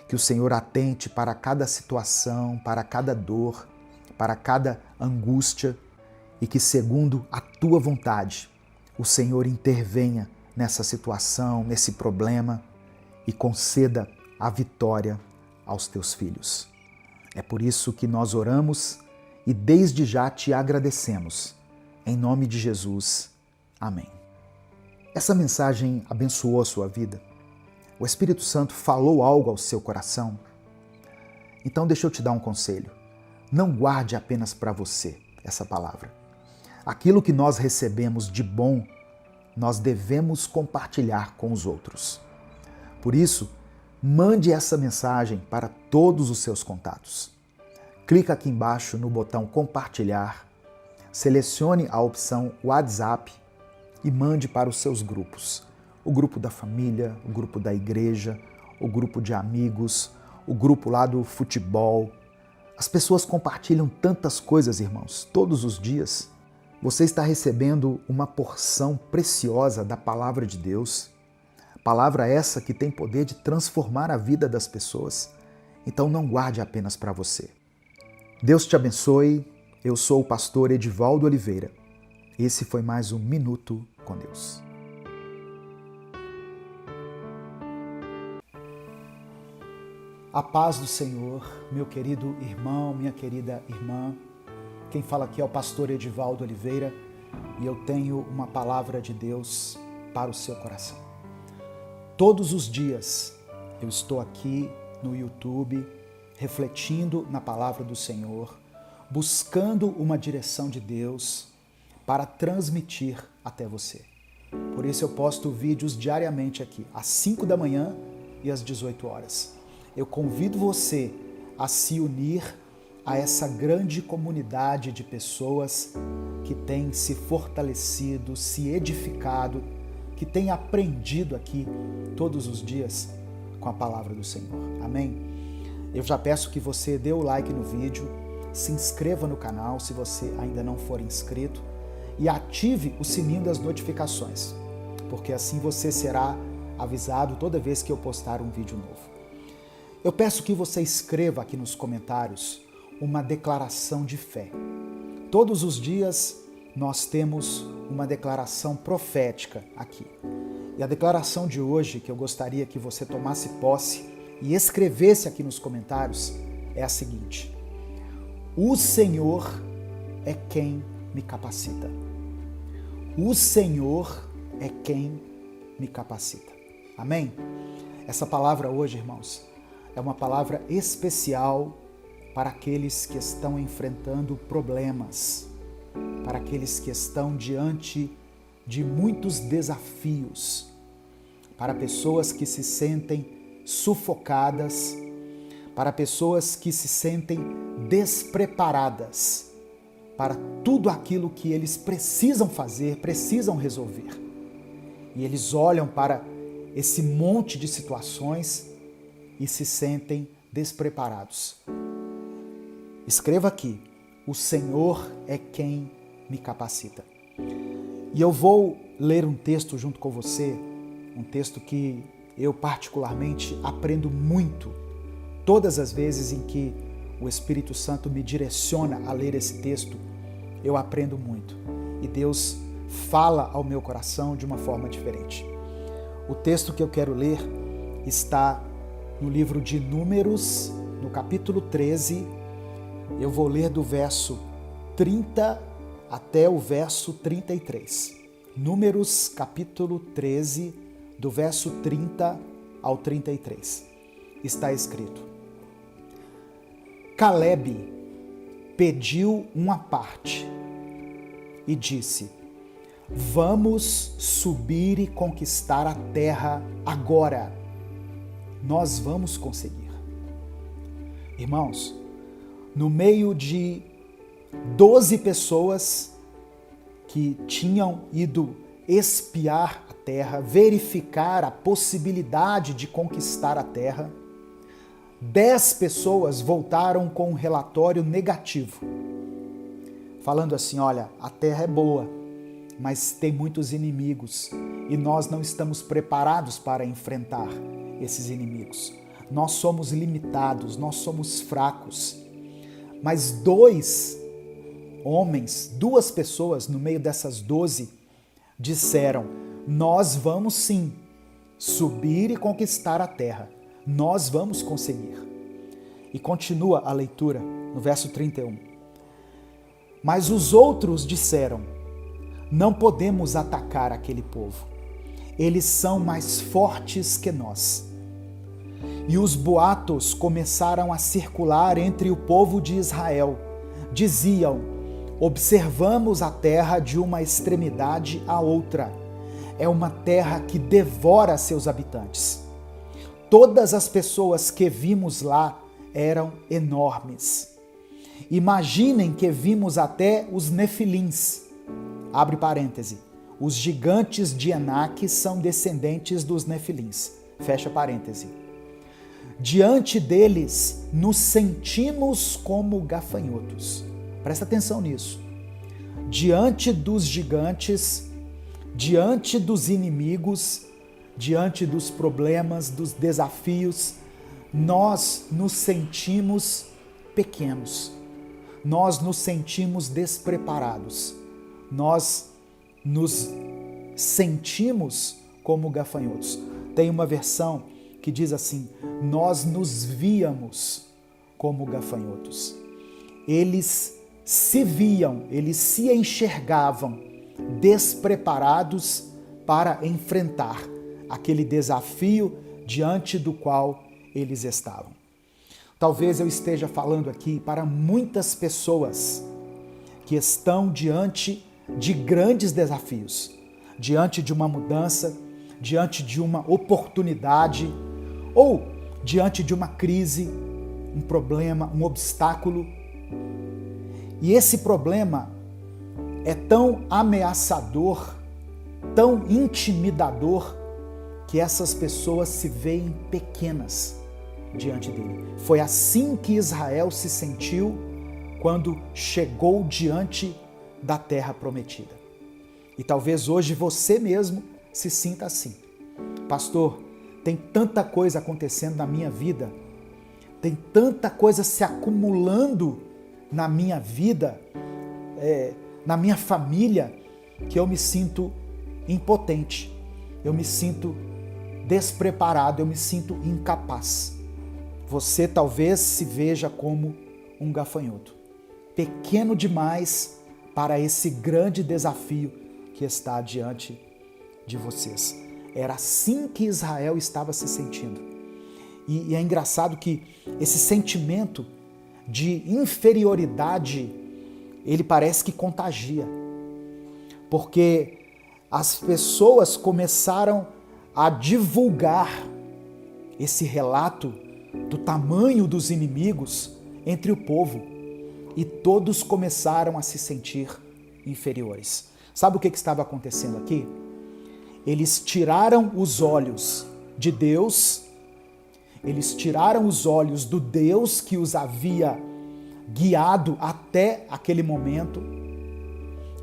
Que o Senhor atente para cada situação, para cada dor, para cada angústia e que, segundo a tua vontade, o Senhor intervenha nessa situação, nesse problema e conceda a vitória aos teus filhos. É por isso que nós oramos e desde já te agradecemos. Em nome de Jesus. Amém. Essa mensagem abençoou a sua vida? O Espírito Santo falou algo ao seu coração? Então deixa eu te dar um conselho. Não guarde apenas para você essa palavra. Aquilo que nós recebemos de bom, nós devemos compartilhar com os outros. Por isso, mande essa mensagem para todos os seus contatos. Clica aqui embaixo no botão compartilhar, selecione a opção WhatsApp e mande para os seus grupos. O grupo da família, o grupo da igreja, o grupo de amigos, o grupo lá do futebol. As pessoas compartilham tantas coisas, irmãos, todos os dias. Você está recebendo uma porção preciosa da palavra de Deus. Palavra essa que tem poder de transformar a vida das pessoas. Então não guarde apenas para você. Deus te abençoe. Eu sou o pastor Edivaldo Oliveira. Esse foi mais um Minuto com Deus. A paz do Senhor, meu querido irmão, minha querida irmã. Quem fala aqui é o pastor Edivaldo Oliveira e eu tenho uma palavra de Deus para o seu coração. Todos os dias eu estou aqui no YouTube refletindo na palavra do Senhor, buscando uma direção de Deus para transmitir até você. Por isso eu posto vídeos diariamente aqui, às 5 da manhã e às 18 horas. Eu convido você a se unir a essa grande comunidade de pessoas que tem se fortalecido, se edificado, que tem aprendido aqui todos os dias com a palavra do Senhor. Amém? Eu já peço que você dê o like no vídeo, se inscreva no canal se você ainda não for inscrito e ative o sininho das notificações, porque assim você será avisado toda vez que eu postar um vídeo novo. Eu peço que você escreva aqui nos comentários uma declaração de fé. Todos os dias nós temos uma declaração profética aqui. E a declaração de hoje, que eu gostaria que você tomasse posse e escrevesse aqui nos comentários, é a seguinte: o Senhor é quem me capacita. O Senhor é quem me capacita. Amém? Essa palavra hoje, irmãos, é uma palavra especial para aqueles que estão enfrentando problemas, para aqueles que estão diante de muitos desafios, para pessoas que se sentem sufocadas, para pessoas que se sentem despreparadas para tudo aquilo que eles precisam fazer, precisam resolver. E eles olham para esse monte de situações e se sentem despreparados. Escreva aqui: o Senhor é quem me capacita. E eu vou ler um texto junto com você, um texto que eu particularmente aprendo muito todas as vezes em que o Espírito Santo me direciona a ler esse texto. Eu aprendo muito e Deus fala ao meu coração de uma forma diferente. O texto que eu quero ler está no livro de Números, no capítulo 13, eu vou ler do verso 30 até o verso 33. Números, capítulo 13, do verso 30 ao 33. Está escrito: Calebe pediu uma parte e disse: vamos subir e conquistar a terra agora. Nós vamos conseguir. Irmãos, no meio de 12 pessoas que tinham ido espiar a terra, verificar a possibilidade de conquistar a terra, 10 pessoas voltaram com um relatório negativo, falando assim: olha, a terra é boa, mas tem muitos inimigos e nós não estamos preparados para enfrentar esses inimigos. Nós somos limitados, nós somos fracos. Mas 2 homens, 2 pessoas no meio dessas 12 disseram: nós vamos sim subir e conquistar a terra. Nós vamos conseguir. E continua a leitura no verso 31. Mas os outros disseram: não podemos atacar aquele povo. Eles são mais fortes que nós. E os boatos começaram a circular entre o povo de Israel. Diziam: observamos a terra de uma extremidade à outra. É uma terra que devora seus habitantes. Todas as pessoas que vimos lá eram enormes. Imaginem que vimos até os nefilins. Abre parêntese. Os gigantes de Enaque são descendentes dos nefilins. Fecha parêntese. Diante deles, nos sentimos como gafanhotos. Presta atenção nisso. Diante dos gigantes, diante dos inimigos, diante dos problemas, dos desafios, nós nos sentimos pequenos. Nós nos sentimos despreparados. Nós nos sentimos como gafanhotos. Tem uma versão que diz assim: nós nos víamos como gafanhotos. Eles se viam, eles se enxergavam despreparados para enfrentar aquele desafio diante do qual eles estavam. Talvez eu esteja falando aqui para muitas pessoas que estão diante de grandes desafios, diante de uma mudança, diante de uma oportunidade ou diante de uma crise, um problema, um obstáculo. E esse problema é tão ameaçador, tão intimidador, que essas pessoas se veem pequenas diante dele. Foi assim que Israel se sentiu quando chegou diante da terra prometida. E talvez hoje você mesmo se sinta assim. Pastor, tem tanta coisa acontecendo na minha vida, tem tanta coisa se acumulando na minha vida, na minha família, que eu me sinto impotente, eu me sinto despreparado, eu me sinto incapaz. Você talvez se veja como um gafanhoto, pequeno demais para esse grande desafio que está diante de vocês. Era assim que Israel estava se sentindo. E é engraçado que esse sentimento de inferioridade, ele parece que contagia. Porque as pessoas começaram a divulgar esse relato do tamanho dos inimigos entre o povo e todos começaram a se sentir inferiores. Sabe o que estava acontecendo aqui? Eles tiraram os olhos de Deus, eles tiraram os olhos do Deus que os havia guiado até aquele momento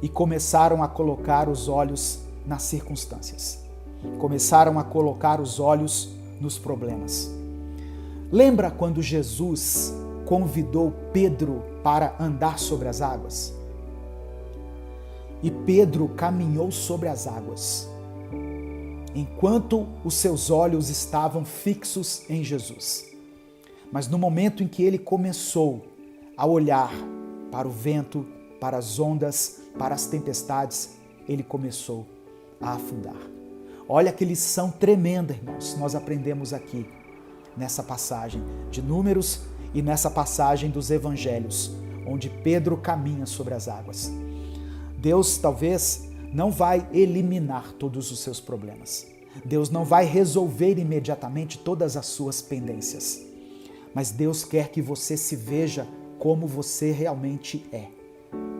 e começaram a colocar os olhos nas circunstâncias. Começaram a colocar os olhos nos problemas. Lembra quando Jesus convidou Pedro para andar sobre as águas? E Pedro caminhou sobre as águas, enquanto os seus olhos estavam fixos em Jesus. Mas no momento em que ele começou a olhar para o vento, para as ondas, para as tempestades, ele começou a afundar. Olha que lição tremenda, irmãos, nós aprendemos aqui nessa passagem de Números e nessa passagem dos Evangelhos, onde Pedro caminha sobre as águas. Deus talvez não vai eliminar todos os seus problemas. Deus não vai resolver imediatamente todas as suas pendências. Mas Deus quer que você se veja como você realmente é,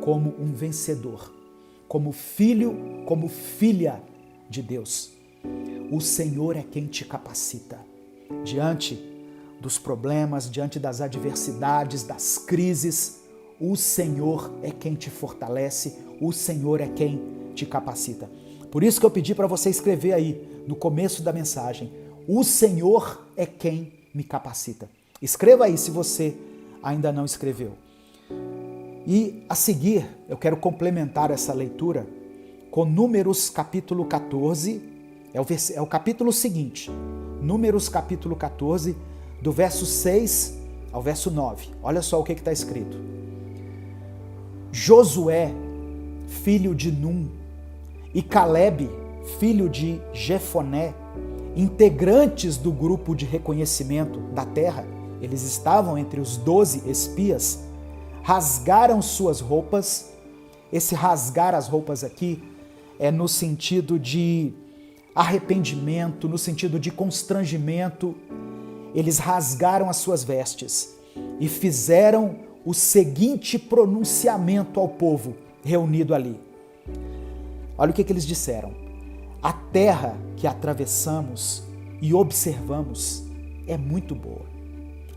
como um vencedor, como filho, como filha de Deus. O Senhor é quem te capacita. Diante dos problemas, diante das adversidades, das crises, o Senhor é quem te fortalece, o Senhor é quem te capacita. Por isso que eu pedi para você escrever aí, no começo da mensagem, o Senhor é quem me capacita. Escreva aí se você ainda não escreveu. E a seguir, eu quero complementar essa leitura com Números capítulo 14, é o capítulo seguinte, Números capítulo 14, do verso 6 ao verso 9. Olha só o que está escrito. Josué, filho de Num, e Caleb, filho de Jefoné, integrantes do grupo de reconhecimento da terra, eles estavam entre os 12 espias, rasgaram suas roupas. Esse rasgar as roupas aqui é no sentido de arrependimento, no sentido de constrangimento. Eles rasgaram as suas vestes e fizeram o seguinte pronunciamento ao povo reunido ali. Olha o que eles disseram. A terra que atravessamos e observamos é muito boa.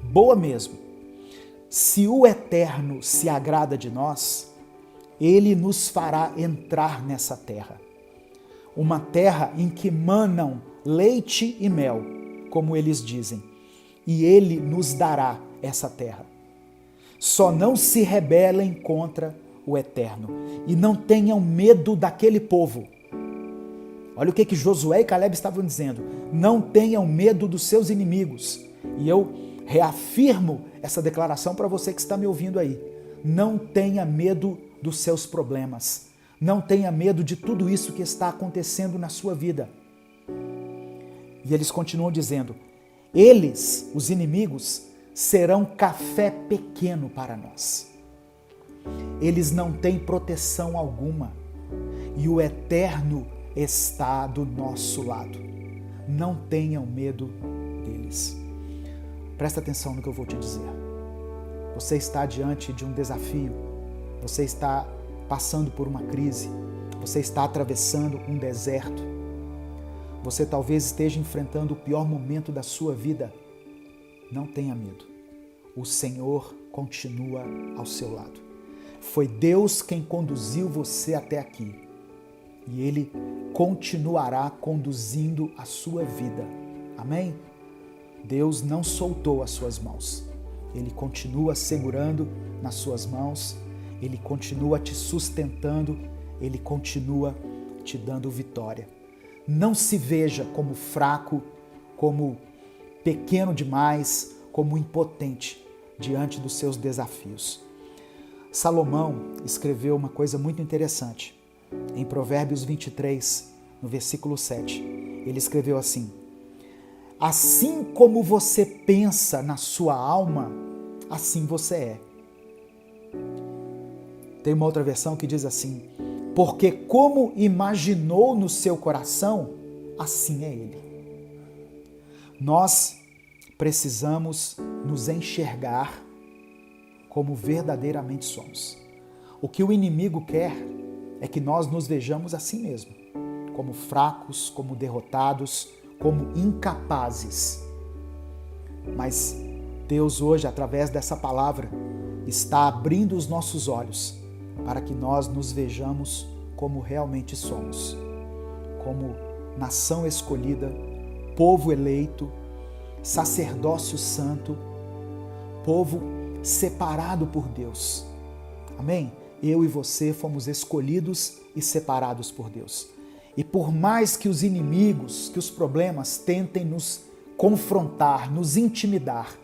Boa mesmo. Se o Eterno se agrada de nós, Ele nos fará entrar nessa terra. Uma terra em que manam leite e mel, como eles dizem, e Ele nos dará essa terra. Só não se rebelem contra o Eterno e não tenham medo daquele povo. Olha o que Josué e Caleb estavam dizendo. Não tenham medo dos seus inimigos. E eu reafirmo essa declaração para você que está me ouvindo aí. Não tenha medo dos seus problemas. Não tenha medo de tudo isso que está acontecendo na sua vida. E eles continuam dizendo, eles, os inimigos, serão café pequeno para nós. Eles não têm proteção alguma e o Eterno está do nosso lado. Não tenham medo deles. Presta atenção no que eu vou te dizer. Você está diante de um desafio, você está passando por uma crise, você está atravessando um deserto, você talvez esteja enfrentando o pior momento da sua vida. Não tenha medo. O Senhor continua ao seu lado. Foi Deus quem conduziu você até aqui e Ele continuará conduzindo a sua vida. Amém? Deus não soltou as suas mãos. Ele continua segurando nas suas mãos, Ele continua te sustentando, Ele continua te dando vitória. Não se veja como fraco, como pequeno demais, como impotente diante dos seus desafios. Salomão escreveu uma coisa muito interessante. Em Provérbios 23, no versículo 7, ele escreveu assim: assim como você pensa na sua alma, assim você é. Tem uma outra versão que diz assim: porque como imaginou no seu coração, assim é ele. Nós precisamos nos enxergar como verdadeiramente somos. O que o inimigo quer é que nós nos vejamos assim mesmo, como fracos, como derrotados, como incapazes. Mas Deus hoje, através dessa palavra, está abrindo os nossos olhos para que nós nos vejamos como realmente somos, como nação escolhida, povo eleito, sacerdócio santo, povo separado por Deus. Amém? Eu e você fomos escolhidos e separados por Deus. E por mais que os inimigos, que os problemas tentem nos confrontar, nos intimidar,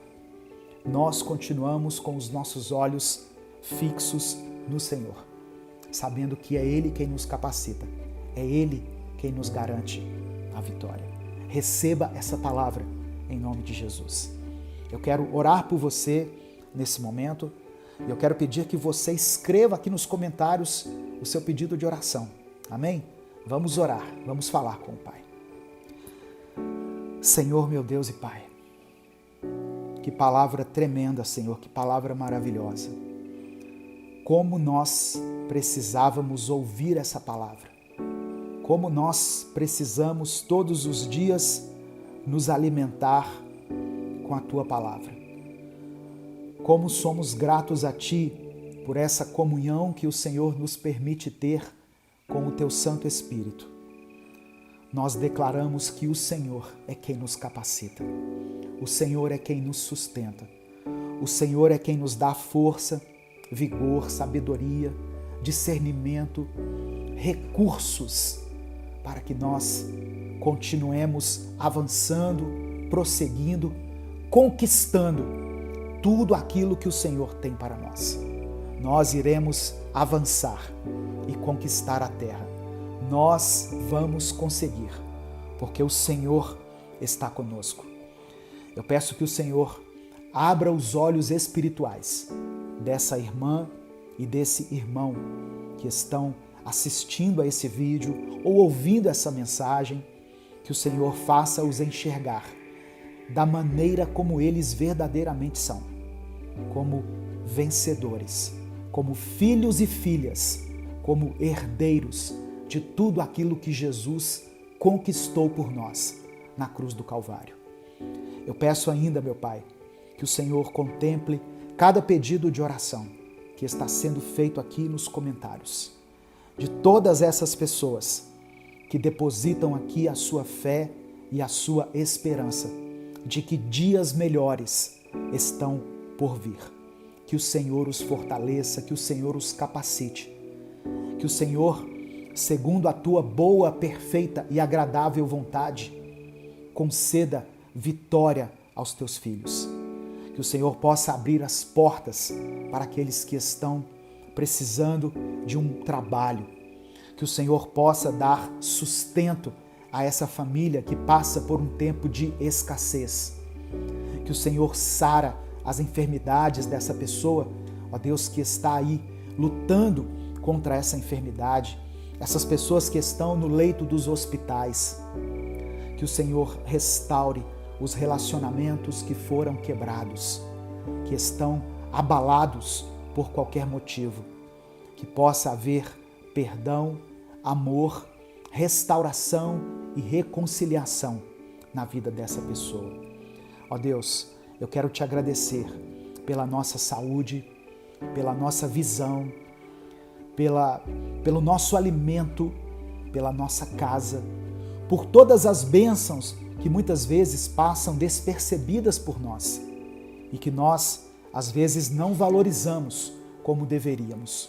nós continuamos com os nossos olhos fixos no Senhor, sabendo que é Ele quem nos capacita, é Ele quem nos garante a vitória. Receba essa palavra em nome de Jesus. Eu quero orar por você nesse momento e eu quero pedir que você escreva aqui nos comentários o seu pedido de oração. Amém? Vamos orar, vamos falar com o Pai. Senhor, meu Deus e Pai, que palavra tremenda, Senhor, que palavra maravilhosa. Como nós precisávamos ouvir essa palavra. Como nós precisamos todos os dias nos alimentar com a Tua palavra. Como somos gratos a Ti por essa comunhão que o Senhor nos permite ter com o Teu Santo Espírito. Nós declaramos que o Senhor é quem nos capacita, o Senhor é quem nos sustenta, o Senhor é quem nos dá força, vigor, sabedoria, discernimento, recursos para que nós continuemos avançando, prosseguindo, conquistando tudo aquilo que o Senhor tem para nós. Nós iremos avançar e conquistar a terra. Nós vamos conseguir, porque o Senhor está conosco. Eu peço que o Senhor abra os olhos espirituais dessa irmã e desse irmão que estão assistindo a esse vídeo ou ouvindo essa mensagem, que o Senhor faça-os enxergar da maneira como eles verdadeiramente são, como vencedores, como filhos e filhas, como herdeiros de tudo aquilo que Jesus conquistou por nós na cruz do Calvário. Eu peço ainda, meu Pai, que o Senhor contemple cada pedido de oração que está sendo feito aqui nos comentários, de todas essas pessoas que depositam aqui a sua fé e a sua esperança de que dias melhores estão por vir. Que o Senhor os fortaleça, que o Senhor os capacite, que o Senhor, segundo a tua boa, perfeita e agradável vontade, conceda vitória aos teus filhos. Que o Senhor possa abrir as portas para aqueles que estão precisando de um trabalho. Que o Senhor possa dar sustento a essa família que passa por um tempo de escassez. Que o Senhor sara as enfermidades dessa pessoa, ó Deus, que está aí lutando contra essa enfermidade, essas pessoas que estão no leito dos hospitais. Que o Senhor restaure os relacionamentos que foram quebrados, que estão abalados por qualquer motivo. Que possa haver perdão, amor, restauração e reconciliação na vida dessa pessoa. Ó Deus, eu quero te agradecer pela nossa saúde, pela nossa visão, pelo nosso alimento, pela nossa casa, por todas as bênçãos que muitas vezes passam despercebidas por nós e que nós, às vezes, não valorizamos como deveríamos.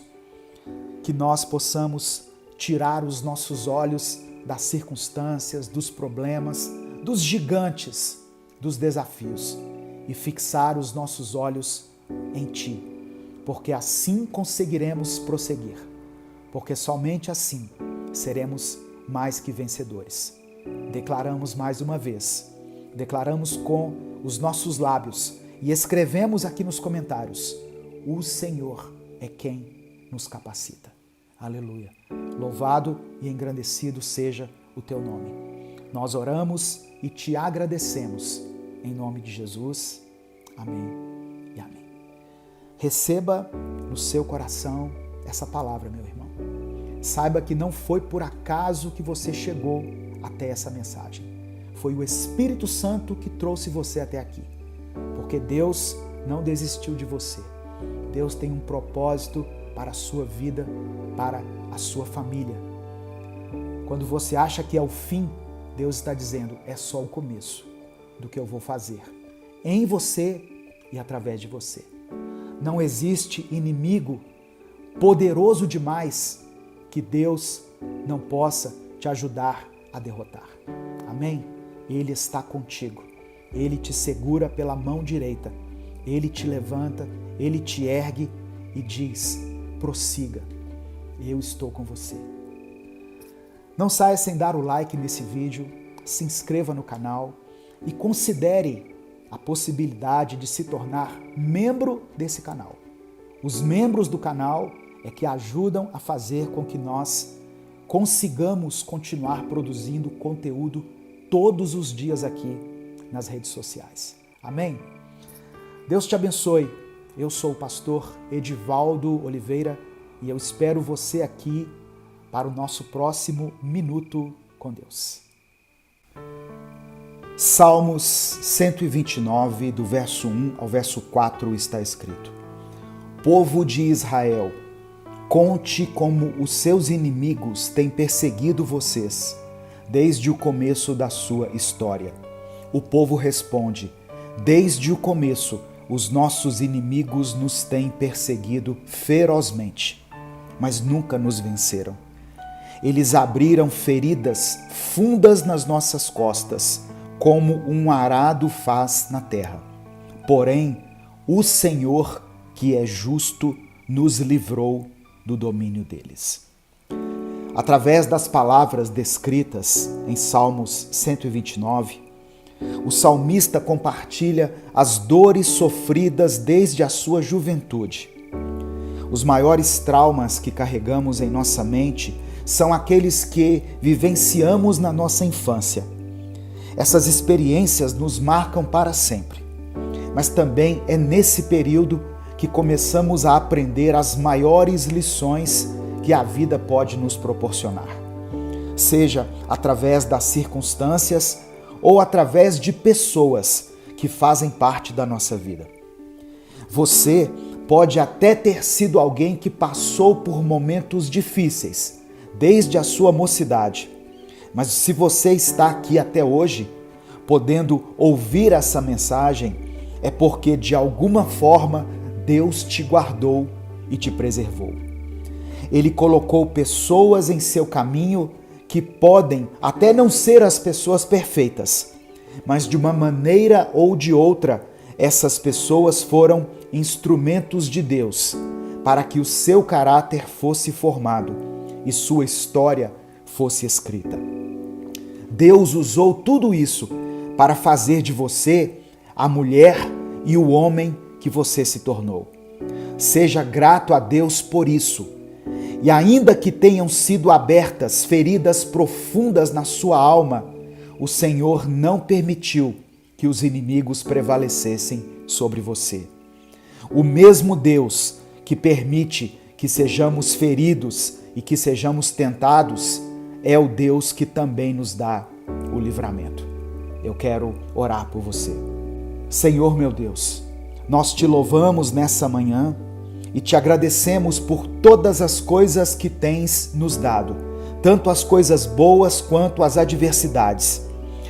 Que nós possamos tirar os nossos olhos das circunstâncias, dos problemas, dos gigantes, dos desafios e fixar os nossos olhos em Ti, porque assim conseguiremos prosseguir, porque somente assim seremos mais que vencedores. Declaramos mais uma vez, declaramos com os nossos lábios e escrevemos aqui nos comentários: o Senhor é quem nos capacita. Aleluia. Louvado e engrandecido seja o Teu nome. Nós oramos e Te agradecemos. Em nome de Jesus. Amém e amém. Receba no seu coração essa palavra, meu irmão. Saiba que não foi por acaso que você chegou até essa mensagem. Foi o Espírito Santo que trouxe você até aqui. Porque Deus não desistiu de você. Deus tem um propósito para a sua vida, para a sua família. Quando você acha que é o fim, Deus está dizendo, é só o começo do que eu vou fazer em você e através de você. Não existe inimigo poderoso demais que Deus não possa te ajudar a derrotar. Amém? Ele está contigo. Ele te segura pela mão direita. Ele te levanta, Ele te ergue e diz, prossiga, eu estou com você. Não saia sem dar o like nesse vídeo, se inscreva no canal e considere a possibilidade de se tornar membro desse canal. Os membros do canal é que ajudam a fazer com que nós consigamos continuar produzindo conteúdo todos os dias aqui nas redes sociais. Amém? Deus te abençoe. Eu sou o pastor Edivaldo Oliveira e eu espero você aqui para o nosso próximo Minuto com Deus. Salmos 129, do verso 1 ao verso 4 está escrito: Povo de Israel, conte como os seus inimigos têm perseguido vocês desde o começo da sua história. O povo responde: desde o começo, os nossos inimigos nos têm perseguido ferozmente, mas nunca nos venceram. Eles abriram feridas fundas nas nossas costas, como um arado faz na terra. Porém, o Senhor, que é justo, nos livrou do domínio deles. Através das palavras descritas em Salmos 129, o salmista compartilha as dores sofridas desde a sua juventude. Os maiores traumas que carregamos em nossa mente são aqueles que vivenciamos na nossa infância. Essas experiências nos marcam para sempre, mas também é nesse período que começamos a aprender as maiores lições que a vida pode nos proporcionar, seja através das circunstâncias ou através de pessoas que fazem parte da nossa vida. Você pode até ter sido alguém que passou por momentos difíceis desde a sua mocidade, mas se você está aqui até hoje, podendo ouvir essa mensagem, é porque de alguma forma Deus te guardou e te preservou. Ele colocou pessoas em seu caminho que podem até não ser as pessoas perfeitas, mas de uma maneira ou de outra, essas pessoas foram instrumentos de Deus para que o seu caráter fosse formado e sua história fosse escrita. Deus usou tudo isso para fazer de você a mulher e o homem que você se tornou. Seja grato a Deus por isso. E ainda que tenham sido abertas feridas profundas na sua alma, o Senhor não permitiu que os inimigos prevalecessem sobre você. O mesmo Deus que permite que sejamos feridos e que sejamos tentados, é o Deus que também nos dá o livramento. Eu quero orar por você. Senhor meu Deus, nós te louvamos nessa manhã e te agradecemos por todas as coisas que tens nos dado, tanto as coisas boas quanto as adversidades,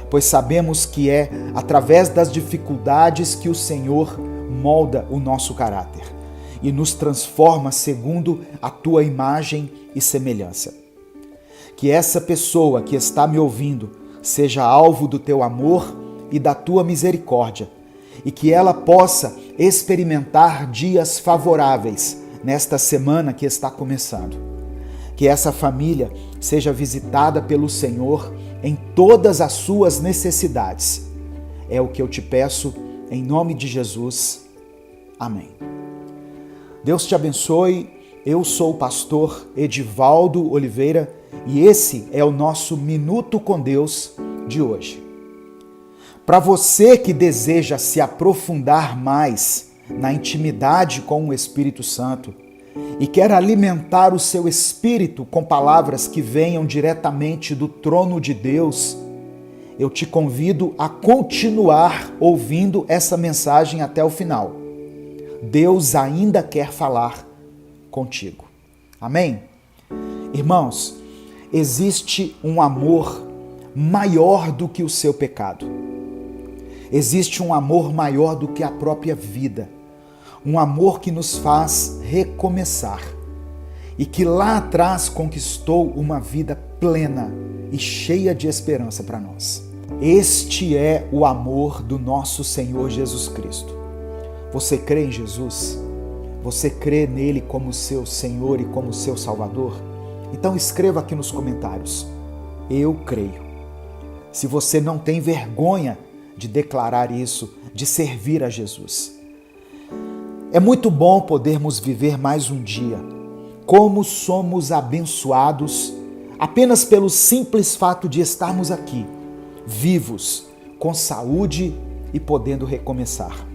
pois sabemos que é através das dificuldades que o Senhor molda o nosso caráter e nos transforma segundo a tua imagem e semelhança. Que essa pessoa que está me ouvindo seja alvo do teu amor e da tua misericórdia, e que ela possa experimentar dias favoráveis nesta semana que está começando. Que essa família seja visitada pelo Senhor em todas as suas necessidades. É o que eu te peço em nome de Jesus. Amém. Deus te abençoe. Eu sou o pastor Edivaldo Oliveira e esse é o nosso Minuto com Deus de hoje. Para você que deseja se aprofundar mais na intimidade com o Espírito Santo e quer alimentar o seu espírito com palavras que venham diretamente do trono de Deus, eu te convido a continuar ouvindo essa mensagem até o final. Deus ainda quer falar contigo. Amém? Irmãos, existe um amor maior do que o seu pecado. Existe um amor maior do que a própria vida, um amor que nos faz recomeçar e que lá atrás conquistou uma vida plena e cheia de esperança para nós. Este é o amor do nosso Senhor Jesus Cristo. Você crê em Jesus? Você crê nele como seu Senhor e como seu Salvador? Então escreva aqui nos comentários: eu creio. Se você não tem vergonha de declarar isso, de servir a Jesus. É muito bom podermos viver mais um dia. Como somos abençoados apenas pelo simples fato de estarmos aqui, vivos, com saúde e podendo recomeçar.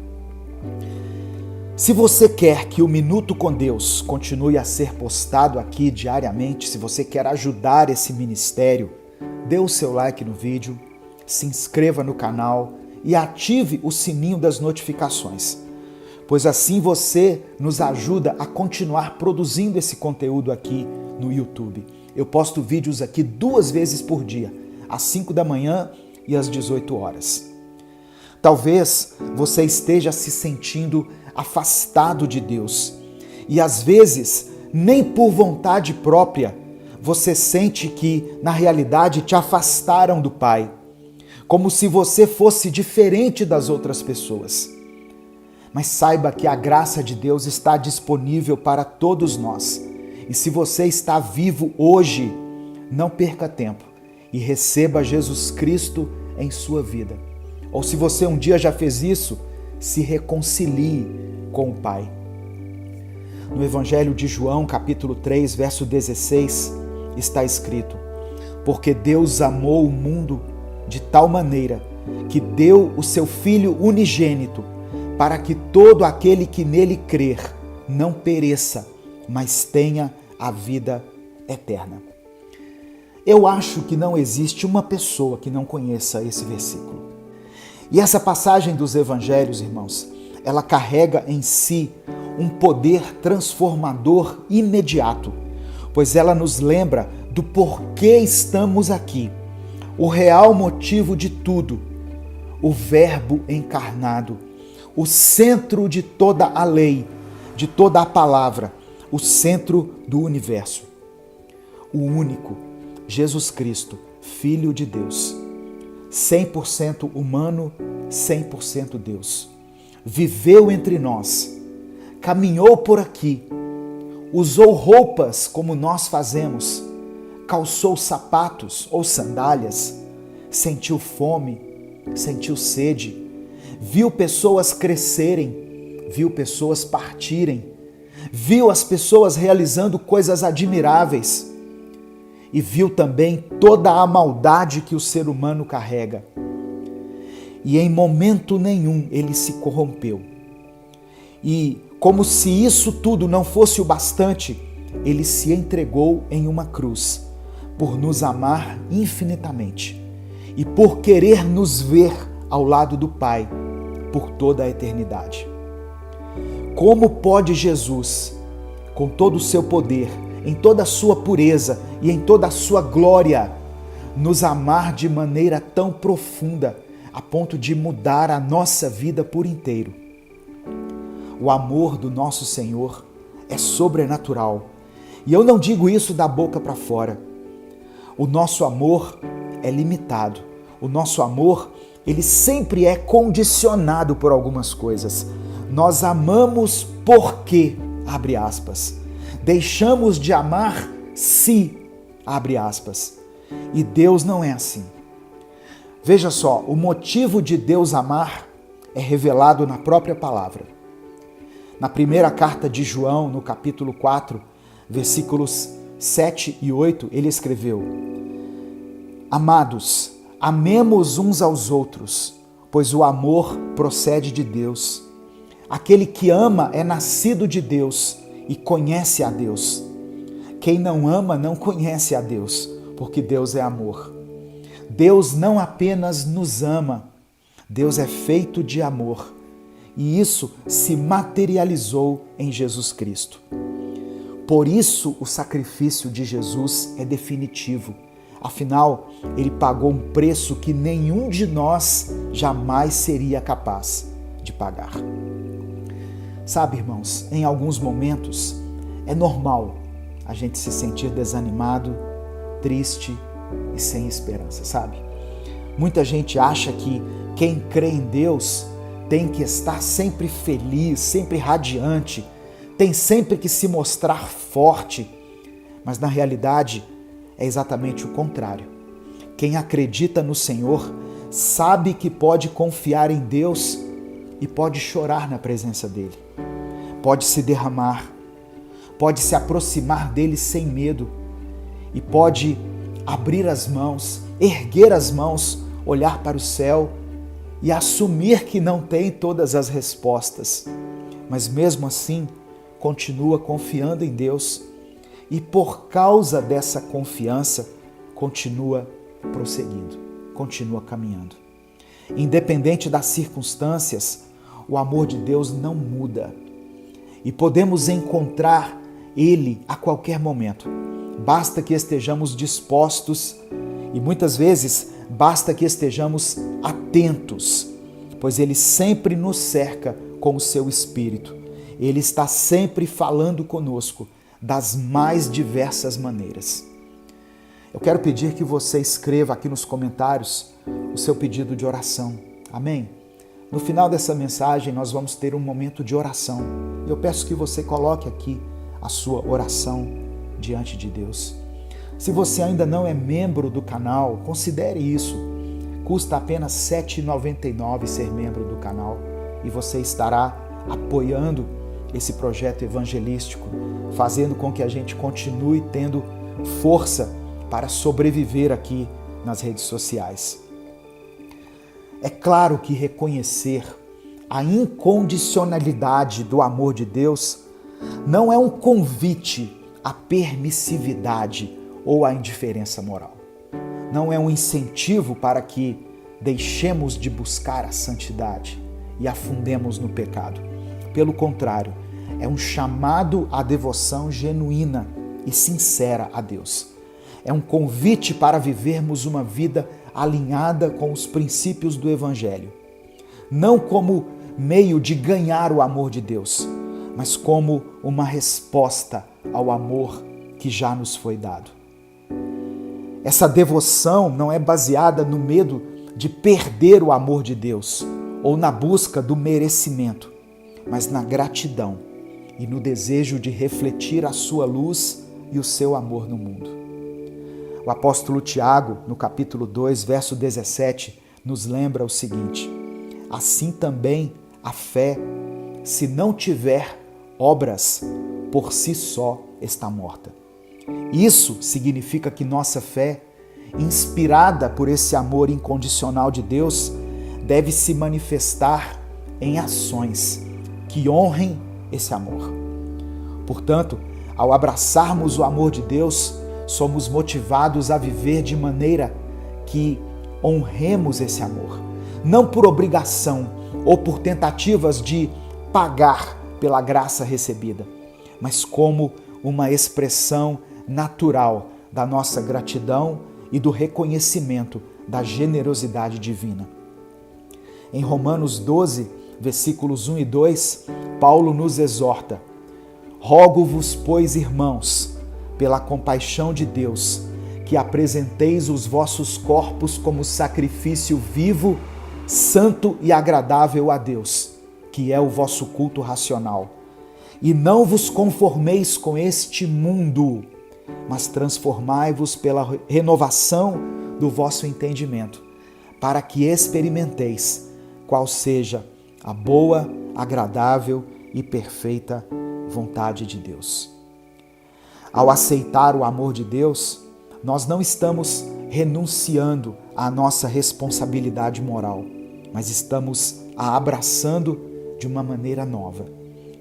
Se você quer que o Minuto com Deus continue a ser postado aqui diariamente, se você quer ajudar esse ministério, dê o seu like no vídeo, se inscreva no canal e ative o sininho das notificações. pois assim você nos ajuda a continuar produzindo esse conteúdo aqui no YouTube. Eu posto vídeos aqui 2 vezes por dia, às 5 da manhã e às 18 horas. Talvez você esteja se sentindo afastado de Deus e às vezes, nem por vontade própria, você sente que, na realidade, te afastaram do Pai, como se você fosse diferente das outras pessoas. Mas saiba que a graça de Deus está disponível para todos nós. E se você está vivo hoje, não perca tempo e receba Jesus Cristo em sua vida. Ou se você um dia já fez isso, se reconcilie com o Pai. No Evangelho de João, capítulo 3, verso 16, está escrito: porque Deus amou o mundo de tal maneira que deu o seu Filho unigênito, para que todo aquele que nele crer não pereça, mas tenha a vida eterna. Eu acho que não existe uma pessoa que não conheça esse versículo. E essa passagem dos evangelhos, irmãos, ela carrega em si um poder transformador imediato, pois ela nos lembra do porquê estamos aqui, o real motivo de tudo, o Verbo encarnado, o centro de toda a lei, de toda a palavra, o centro do universo. O único, Jesus Cristo, Filho de Deus, 100% humano, 100% Deus. Viveu entre nós, caminhou por aqui, usou roupas como nós fazemos, calçou sapatos ou sandálias, sentiu fome, sentiu sede, viu pessoas crescerem, viu pessoas partirem, viu as pessoas realizando coisas admiráveis e viu também toda a maldade que o ser humano carrega. E em momento nenhum ele se corrompeu. E como se isso tudo não fosse o bastante, ele se entregou em uma cruz por nos amar infinitamente e por querer nos ver ao lado do Pai por toda a eternidade. Como pode Jesus, com todo o seu poder, em toda a sua pureza e em toda a sua glória, nos amar de maneira tão profunda a ponto de mudar a nossa vida por inteiro? O amor do nosso Senhor é sobrenatural. E eu não digo isso da boca para fora. O nosso amor é limitado. O nosso amor, ele sempre é condicionado por algumas coisas. Nós amamos porque, abre aspas, deixamos de amar se, abre aspas. E Deus não é assim. Veja só, o motivo de Deus amar é revelado na própria palavra. Na primeira carta de João, no capítulo 4, versículos 7 e 8, ele escreveu: amados, amemos uns aos outros, pois o amor procede de Deus. Aquele que ama é nascido de Deus e conhece a Deus. Quem não ama não conhece a Deus, porque Deus é amor. Deus não apenas nos ama, Deus é feito de amor. E isso se materializou em Jesus Cristo. Por isso o sacrifício de Jesus é definitivo. Afinal, ele pagou um preço que nenhum de nós jamais seria capaz de pagar. Sabe, irmãos, em alguns momentos é normal a gente se sentir desanimado, triste e sem esperança, sabe? Muita gente acha que quem crê em Deus tem que estar sempre feliz, sempre radiante, tem sempre que se mostrar forte, mas na realidade é exatamente o contrário. Quem acredita no Senhor sabe que pode confiar em Deus e pode chorar na presença dele, pode se derramar, pode se aproximar dele sem medo e pode abrir as mãos, erguer as mãos, olhar para o céu e assumir que não tem todas as respostas, mas mesmo assim continua confiando em Deus e por causa dessa confiança continua prosseguindo, continua caminhando. Independente das circunstâncias o amor de Deus não muda e podemos encontrar Ele a qualquer momento. Basta que estejamos dispostos e muitas vezes basta que estejamos atentos, pois Ele sempre nos cerca com o seu Espírito. Ele está sempre falando conosco das mais diversas maneiras. Eu quero pedir que você escreva aqui nos comentários o seu pedido de oração. Amém? No final dessa mensagem nós vamos ter um momento de oração. Eu peço que você coloque aqui a sua oração diante de Deus. Se você ainda não é membro do canal, considere isso. Custa apenas R$ 7,99 ser membro do canal e você estará apoiando esse projeto evangelístico, fazendo com que a gente continue tendo força para sobreviver aqui nas redes sociais. É claro que reconhecer a incondicionalidade do amor de Deus não é um convite à permissividade ou à indiferença moral. Não é um incentivo para que deixemos de buscar a santidade e afundemos no pecado. Pelo contrário, é um chamado à devoção genuína e sincera a Deus. É um convite para vivermos uma vida alinhada com os princípios do Evangelho. Não como meio de ganhar o amor de Deus, mas como uma resposta ao amor que já nos foi dado. Essa devoção não é baseada no medo de perder o amor de Deus ou na busca do merecimento, mas na gratidão e no desejo de refletir a sua luz e o seu amor no mundo. O apóstolo Tiago, no capítulo 2, verso 17, nos lembra o seguinte: assim também a fé, se não tiver obras, por si só está morta. Isso significa que nossa fé, inspirada por esse amor incondicional de Deus, deve se manifestar em ações que honrem esse amor. Portanto, ao abraçarmos o amor de Deus, somos motivados a viver de maneira que honremos esse amor, não por obrigação ou por tentativas de pagar pela graça recebida, mas como uma expressão natural da nossa gratidão e do reconhecimento da generosidade divina. Em Romanos 12, versículos 1 e 2, Paulo nos exorta: rogo-vos, pois, irmãos, pela compaixão de Deus, que apresenteis os vossos corpos como sacrifício vivo, santo e agradável a Deus, que é o vosso culto racional. E não vos conformeis com este mundo, mas transformai-vos pela renovação do vosso entendimento, para que experimenteis qual seja a boa, agradável e perfeita vontade de Deus. Ao aceitar o amor de Deus, nós não estamos renunciando à nossa responsabilidade moral, mas estamos a abraçando de uma maneira nova,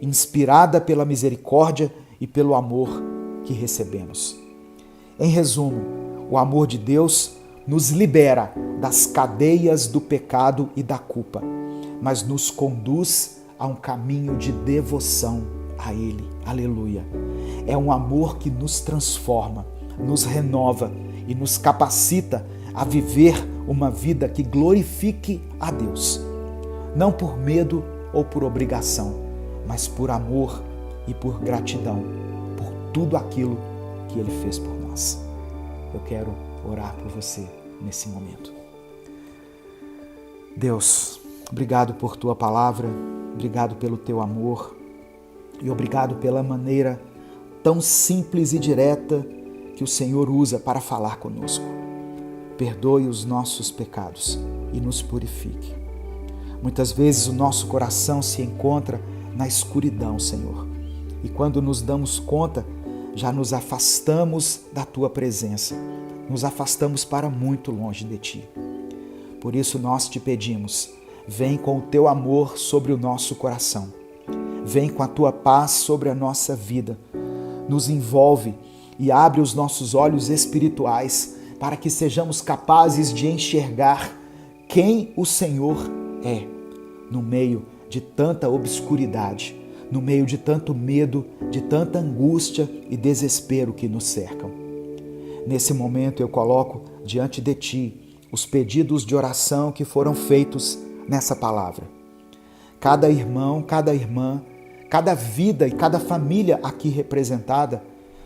inspirada pela misericórdia e pelo amor que recebemos. Em resumo, o amor de Deus nos libera das cadeias do pecado e da culpa, mas nos conduz a um caminho de devoção a Ele. Aleluia! É um amor que nos transforma, nos renova e nos capacita a viver uma vida que glorifique a Deus. Não por medo ou por obrigação, mas por amor e por gratidão, por tudo aquilo que Ele fez por nós. Eu quero orar por você nesse momento. Deus, obrigado por Tua palavra, obrigado pelo Teu amor e obrigado pela maneira tão simples e direta que o Senhor usa para falar conosco. Perdoe os nossos pecados e nos purifique. Muitas vezes o nosso coração se encontra na escuridão, Senhor. E quando nos damos conta, já nos afastamos da Tua presença. Nos afastamos para muito longe de Ti. Por isso nós te pedimos, vem com o Teu amor sobre o nosso coração. Vem com a Tua paz sobre a nossa vida. Nos envolve e abre os nossos olhos espirituais para que sejamos capazes de enxergar quem o Senhor é no meio de tanta obscuridade, no meio de tanto medo, de tanta angústia e desespero que nos cercam. Nesse momento eu coloco diante de Ti os pedidos de oração que foram feitos nessa palavra. Cada irmão, cada irmã, cada vida e cada família aqui representada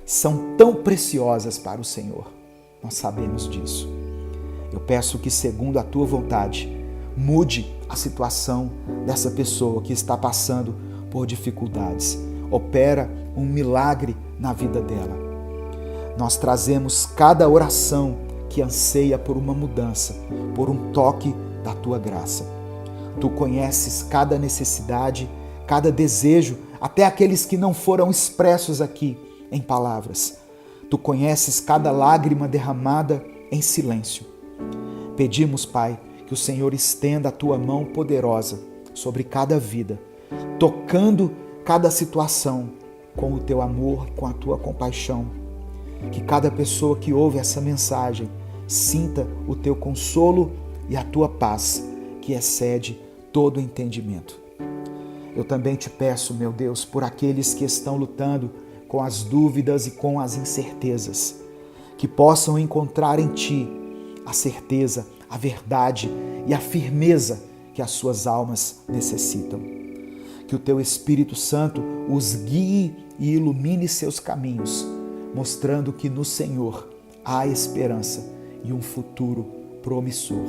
são tão preciosas para o Senhor. Nós sabemos disso. Eu peço que, segundo a Tua vontade, mude a situação dessa pessoa que está passando por dificuldades. Opera um milagre na vida dela. Nós trazemos cada oração que anseia por uma mudança, por um toque da Tua graça. Tu conheces cada necessidade, cada desejo, até aqueles que não foram expressos aqui em palavras. Tu conheces cada lágrima derramada em silêncio. Pedimos, Pai, que o Senhor estenda a Tua mão poderosa sobre cada vida, tocando cada situação com o Teu amor, com a Tua compaixão. Que cada pessoa que ouve essa mensagem sinta o Teu consolo e a Tua paz, que excede todo entendimento. Eu também te peço, meu Deus, por aqueles que estão lutando com as dúvidas e com as incertezas, que possam encontrar em Ti a certeza, a verdade e a firmeza que as suas almas necessitam. Que o Teu Espírito Santo os guie e ilumine seus caminhos, mostrando que no Senhor há esperança e um futuro promissor,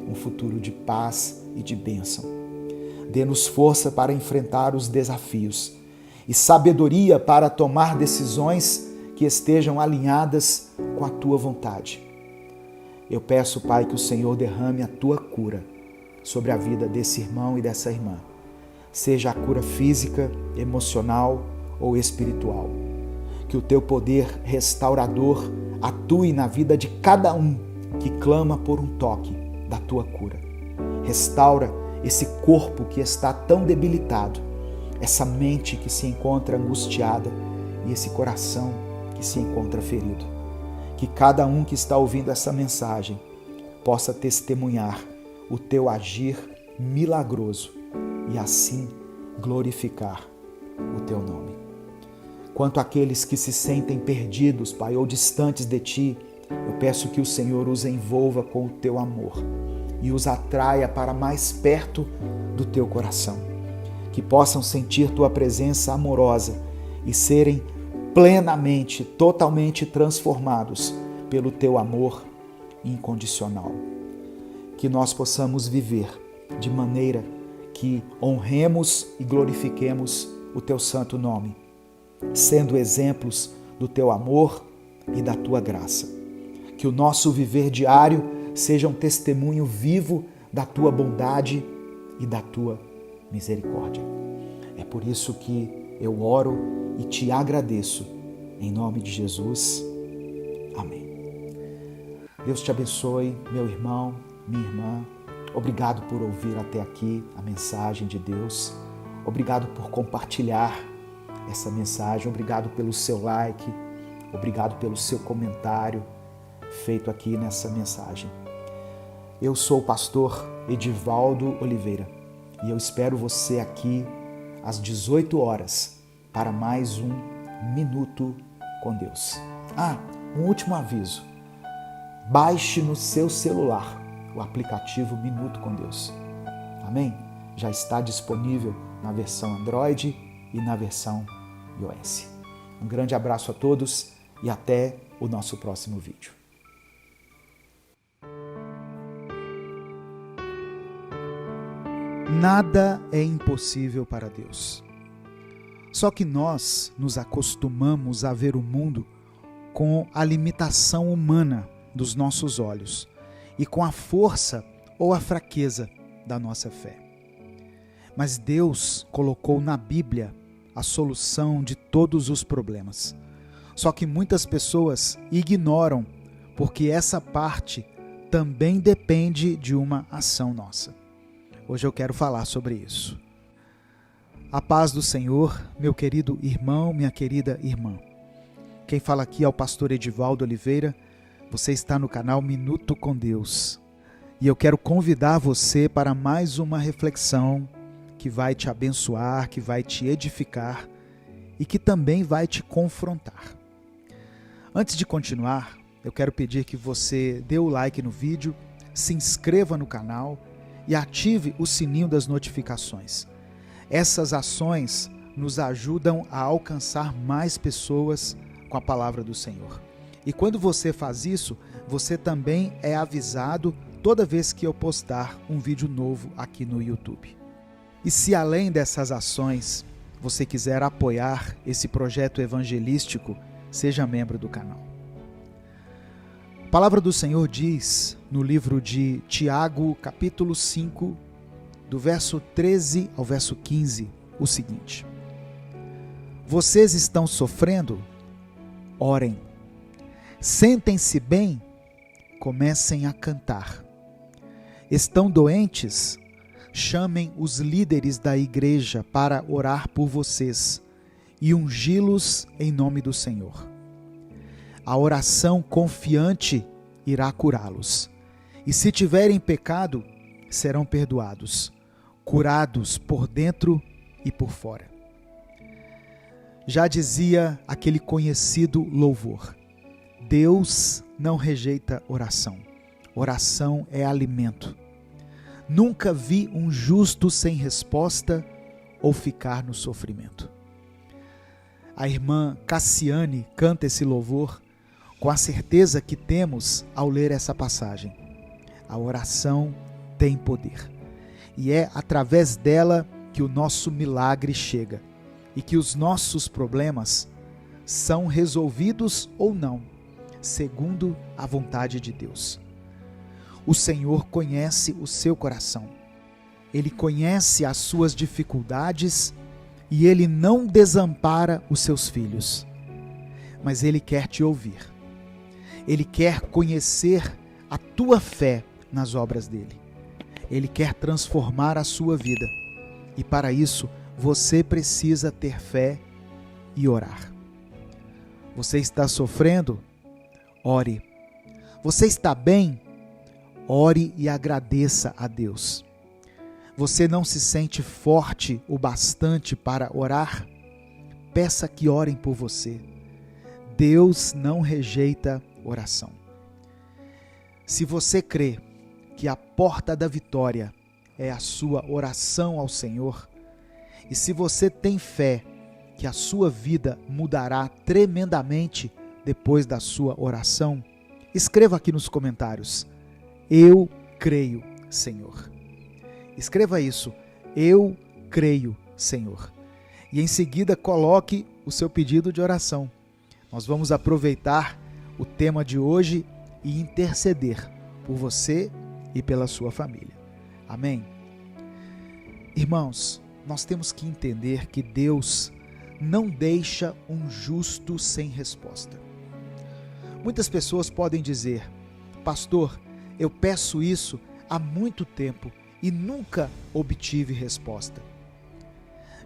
um futuro de paz e de bênção. Dê-nos força para enfrentar os desafios e sabedoria para tomar decisões que estejam alinhadas com a Tua vontade. Eu peço, Pai, que o Senhor derrame a Tua cura sobre a vida desse irmão e dessa irmã, seja a cura física, emocional ou espiritual. Que o Teu poder restaurador atue na vida de cada um que clama por um toque da Tua cura. Restaura esse corpo que está tão debilitado, essa mente que se encontra angustiada e esse coração que se encontra ferido. Que cada um que está ouvindo essa mensagem possa testemunhar o Teu agir milagroso e assim glorificar o Teu nome. Quanto àqueles que se sentem perdidos, Pai, ou distantes de Ti, eu peço que o Senhor os envolva com o Teu amor e os atraia para mais perto do Teu coração. Que possam sentir Tua presença amorosa e serem plenamente, totalmente transformados pelo Teu amor incondicional. Que nós possamos viver de maneira que honremos e glorifiquemos o Teu santo nome, sendo exemplos do Teu amor e da Tua graça. Que o nosso viver diário seja um testemunho vivo da Tua bondade e da Tua misericórdia. É por isso que eu oro e Te agradeço, em nome de Jesus. Amém. Deus te abençoe, meu irmão, minha irmã. Obrigado por ouvir até aqui a mensagem de Deus. Obrigado por compartilhar essa mensagem. Obrigado pelo seu like. Obrigado pelo seu comentário feito aqui nessa mensagem. Eu sou o pastor Edivaldo Oliveira e eu espero você aqui às 18 horas para mais um Minuto com Deus. Um último aviso. Baixe no seu celular o aplicativo Minuto com Deus. Amém? Já está disponível na versão Android e na versão iOS. Um grande abraço a todos e até o nosso próximo vídeo. Nada é impossível para Deus. Só que nós nos acostumamos a ver o mundo com a limitação humana dos nossos olhos e com a força ou a fraqueza da nossa fé. Mas Deus colocou na Bíblia a solução de todos os problemas. Só que muitas pessoas ignoram, porque essa parte também depende de uma ação nossa. Hoje eu quero falar sobre isso. A paz do Senhor, meu querido irmão, minha querida irmã. Quem fala aqui é o pastor Edivaldo Oliveira. Você está no canal Minuto com Deus. E eu quero convidar você para mais uma reflexão que que vai te abençoar, que vai te edificar e que também vai te confrontar. Antes de continuar, eu quero pedir que você dê o like no vídeo, se inscreva no canal e ative o sininho das notificações. Essas ações nos ajudam a alcançar mais pessoas com a palavra do Senhor. E quando você faz isso, você também é avisado toda vez que eu postar um vídeo novo aqui no YouTube. E se além dessas ações, você quiser apoiar esse projeto evangelístico, seja membro do canal. A palavra do Senhor diz no livro de Tiago, capítulo 5, do verso 13 ao verso 15, o seguinte: Vocês estão sofrendo? Orem. Sentem-se bem? Comecem a cantar. Estão doentes? Chamem os líderes da igreja para orar por vocês e ungí-los em nome do Senhor. A oração confiante irá curá-los. E se tiverem pecado, serão perdoados, curados por dentro e por fora. Já dizia aquele conhecido louvor: Deus não rejeita oração. Oração é alimento. Nunca vi um justo sem resposta ou ficar no sofrimento. A irmã Cassiane canta esse louvor com a certeza que temos ao ler essa passagem. A oração tem poder. E é através dela que o nosso milagre chega e que os nossos problemas são resolvidos ou não, segundo a vontade de Deus. O Senhor conhece o seu coração. Ele conhece as suas dificuldades e Ele não desampara os seus filhos. Mas Ele quer te ouvir. Ele quer conhecer a tua fé nas obras dEle. Ele quer transformar a sua vida. E para isso, você precisa ter fé e orar. Você está sofrendo? Ore. Você está bem? Ore e agradeça a Deus. Você não se sente forte o bastante para orar? Peça que orem por você. Deus não rejeita oração. Se você crê que a porta da vitória é a sua oração ao Senhor, e se você tem fé que a sua vida mudará tremendamente depois da sua oração, escreva aqui nos comentários: Eu creio, Senhor. Escreva isso: Eu creio, Senhor. E em seguida coloque o seu pedido de oração. Nós vamos aproveitar o tema de hoje e interceder por você e pela sua família. Amém? Irmãos, nós temos que entender que Deus não deixa um justo sem resposta. Muitas pessoas podem dizer: Pastor, eu peço isso há muito tempo e nunca obtive resposta.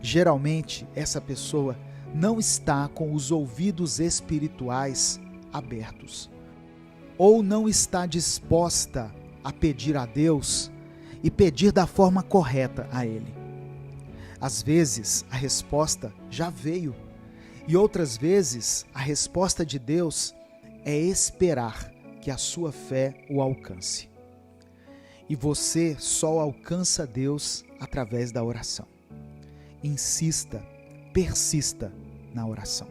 Geralmente, essa pessoa não está com os ouvidos espirituais abertos, ou não está disposta a pedir a Deus e pedir da forma correta a Ele. Às vezes, a resposta já veio, e outras vezes, a resposta de Deus é esperar que a sua fé o alcance. E você só alcança Deus através da oração. Insista, persista na oração.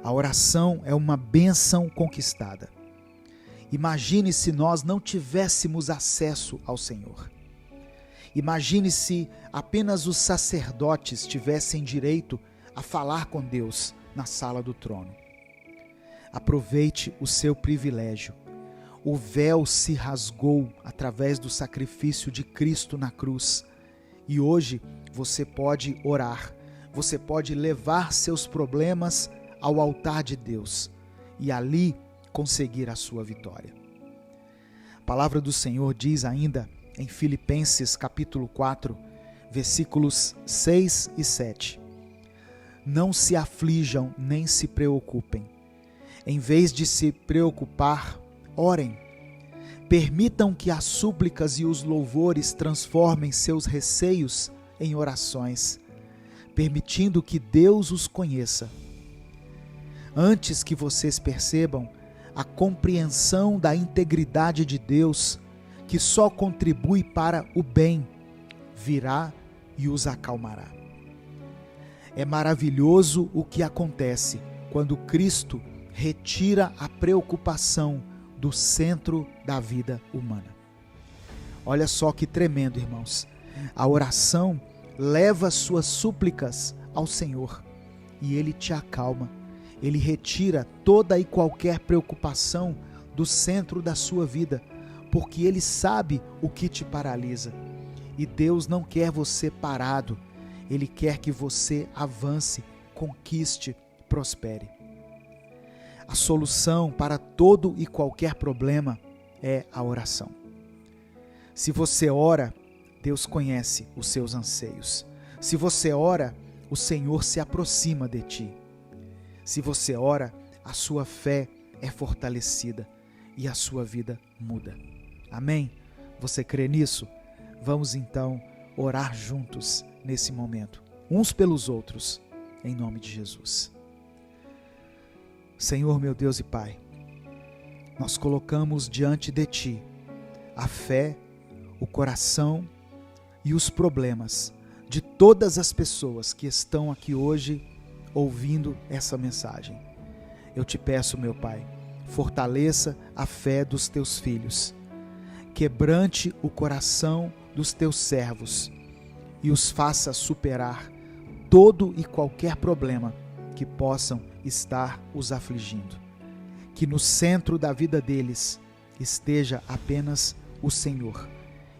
A oração é uma bênção conquistada. Imagine se nós não tivéssemos acesso ao Senhor. Imagine se apenas os sacerdotes tivessem direito a falar com Deus na sala do trono. Aproveite o seu privilégio. O véu se rasgou através do sacrifício de Cristo na cruz. E hoje você pode orar, você pode levar seus problemas ao altar de Deus e ali conseguir a sua vitória. A palavra do Senhor diz ainda em Filipenses capítulo 4, versículos 6 e 7. Não se aflijam nem se preocupem. Em vez de se preocupar, orem. Permitam que as súplicas e os louvores transformem seus receios em orações, permitindo que Deus os conheça. Antes que vocês percebam a compreensão da integridade de Deus, que só contribui para o bem, virá e os acalmará. É maravilhoso o que acontece quando Cristo retira a preocupação do centro da vida humana. Olha só que tremendo, irmãos. A oração leva suas súplicas ao Senhor e Ele te acalma. Ele retira toda e qualquer preocupação do centro da sua vida, porque Ele sabe o que te paralisa. E Deus não quer você parado, Ele quer que você avance, conquiste, prospere. A solução para todo e qualquer problema é a oração. Se você ora, Deus conhece os seus anseios. Se você ora, o Senhor se aproxima de ti. Se você ora, a sua fé é fortalecida e a sua vida muda. Amém? Você crê nisso? Vamos então orar juntos nesse momento, uns pelos outros, em nome de Jesus. Senhor, meu Deus e Pai, nós colocamos diante de Ti a fé, o coração e os problemas de todas as pessoas que estão aqui hoje ouvindo essa mensagem. Eu te peço, meu Pai, fortaleça a fé dos Teus filhos, quebrante o coração dos Teus servos e os faça superar todo e qualquer problema que possam estar os afligindo. Que no centro da vida deles esteja apenas o Senhor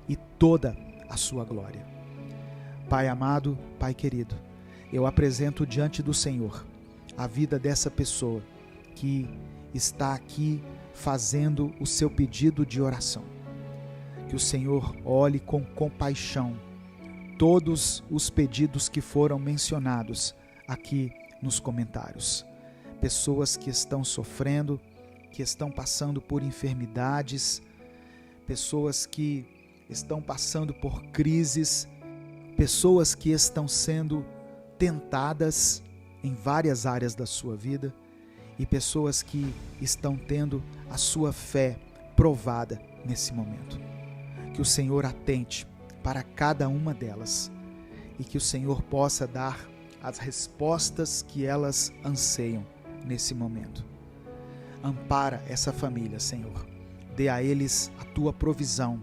e toda a sua glória. Pai amado, Pai querido, eu apresento diante do Senhor a vida dessa pessoa que está aqui fazendo o seu pedido de oração. Que o Senhor olhe com compaixão todos os pedidos que foram mencionados aqui nos comentários. Pessoas que estão sofrendo, que estão passando por enfermidades, pessoas que estão passando por crises, pessoas que estão sendo tentadas em várias áreas da sua vida e pessoas que estão tendo a sua fé provada nesse momento. Que o Senhor atente para cada uma delas e que o Senhor possa dar as respostas que elas anseiam nesse momento. Ampara essa família, Senhor. Dê a eles a tua provisão,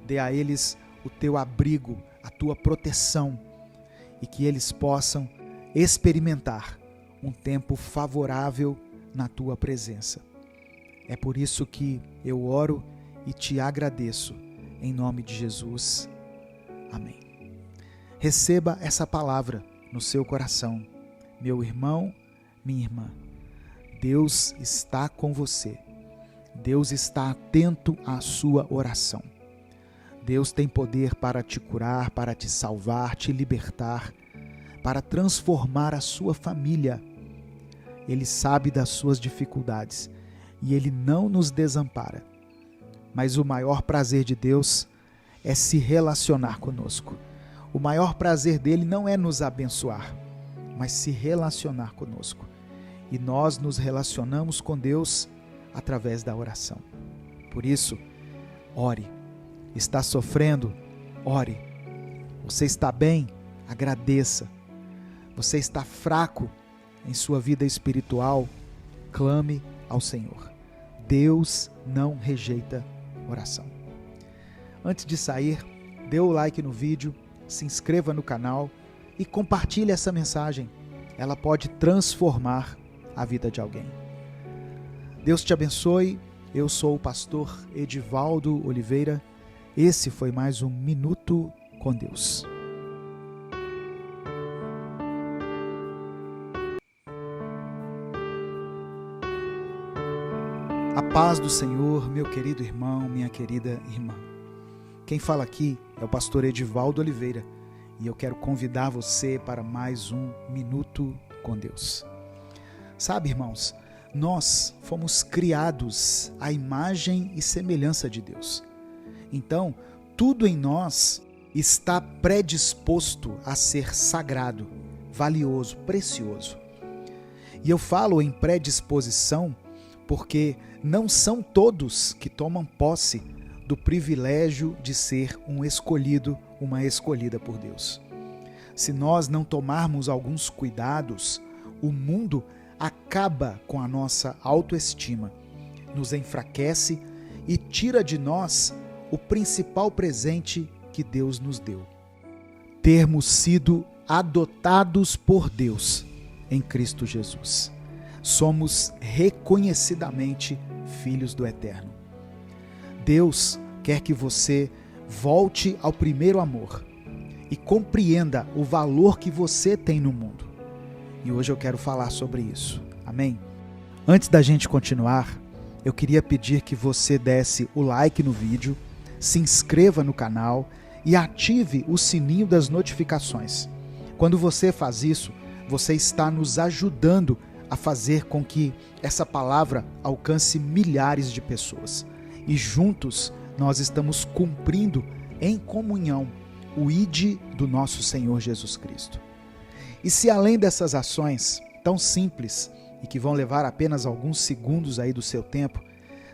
dê a eles o teu abrigo, a tua proteção e que eles possam experimentar um tempo favorável na tua presença. É por isso que eu oro e te agradeço, em nome de Jesus. Amém. Receba essa palavra no seu coração, meu irmão, minha irmã. Deus está com você. Deus está atento à sua oração. Deus tem poder para te curar, para te salvar, te libertar, para transformar a sua família. Ele sabe das suas dificuldades e Ele não nos desampara. Mas o maior prazer de Deus é se relacionar conosco. O maior prazer dele não é nos abençoar, mas se relacionar conosco. E nós nos relacionamos com Deus através da oração. Por isso, ore. Está sofrendo? Ore. Você está bem? Agradeça. Você está fraco em sua vida espiritual? Clame ao Senhor. Deus não rejeita oração. Antes de sair, dê o like no vídeo, se inscreva no canal e compartilhe essa mensagem. Ela pode transformar a vida de alguém. Deus te abençoe. Eu sou o pastor Edivaldo Oliveira. Esse foi mais um Minuto com Deus. A paz do Senhor, meu querido irmão, minha querida irmã. Quem fala aqui é o pastor Edivaldo Oliveira e eu quero convidar você para mais um Minuto com Deus. Sabe, irmãos, nós fomos criados à imagem e semelhança de Deus. Então, tudo em nós está predisposto a ser sagrado, valioso, precioso. E eu falo em predisposição porque não são todos que tomam posse do privilégio de ser um escolhido, uma escolhida por Deus. Se nós não tomarmos alguns cuidados, o mundo acaba com a nossa autoestima, nos enfraquece e tira de nós o principal presente que Deus nos deu: termos sido adotados por Deus em Cristo Jesus. Somos reconhecidamente filhos do Eterno. Deus quer que você volte ao primeiro amor e compreenda o valor que você tem no mundo. E hoje eu quero falar sobre isso. Amém? Antes da gente continuar, eu queria pedir que você desse o like no vídeo, se inscreva no canal e ative o sininho das notificações. Quando você faz isso, você está nos ajudando a fazer com que essa palavra alcance milhares de pessoas. E juntos nós estamos cumprindo em comunhão o ID do nosso Senhor Jesus Cristo. E se além dessas ações tão simples e que vão levar apenas alguns segundos aí do seu tempo,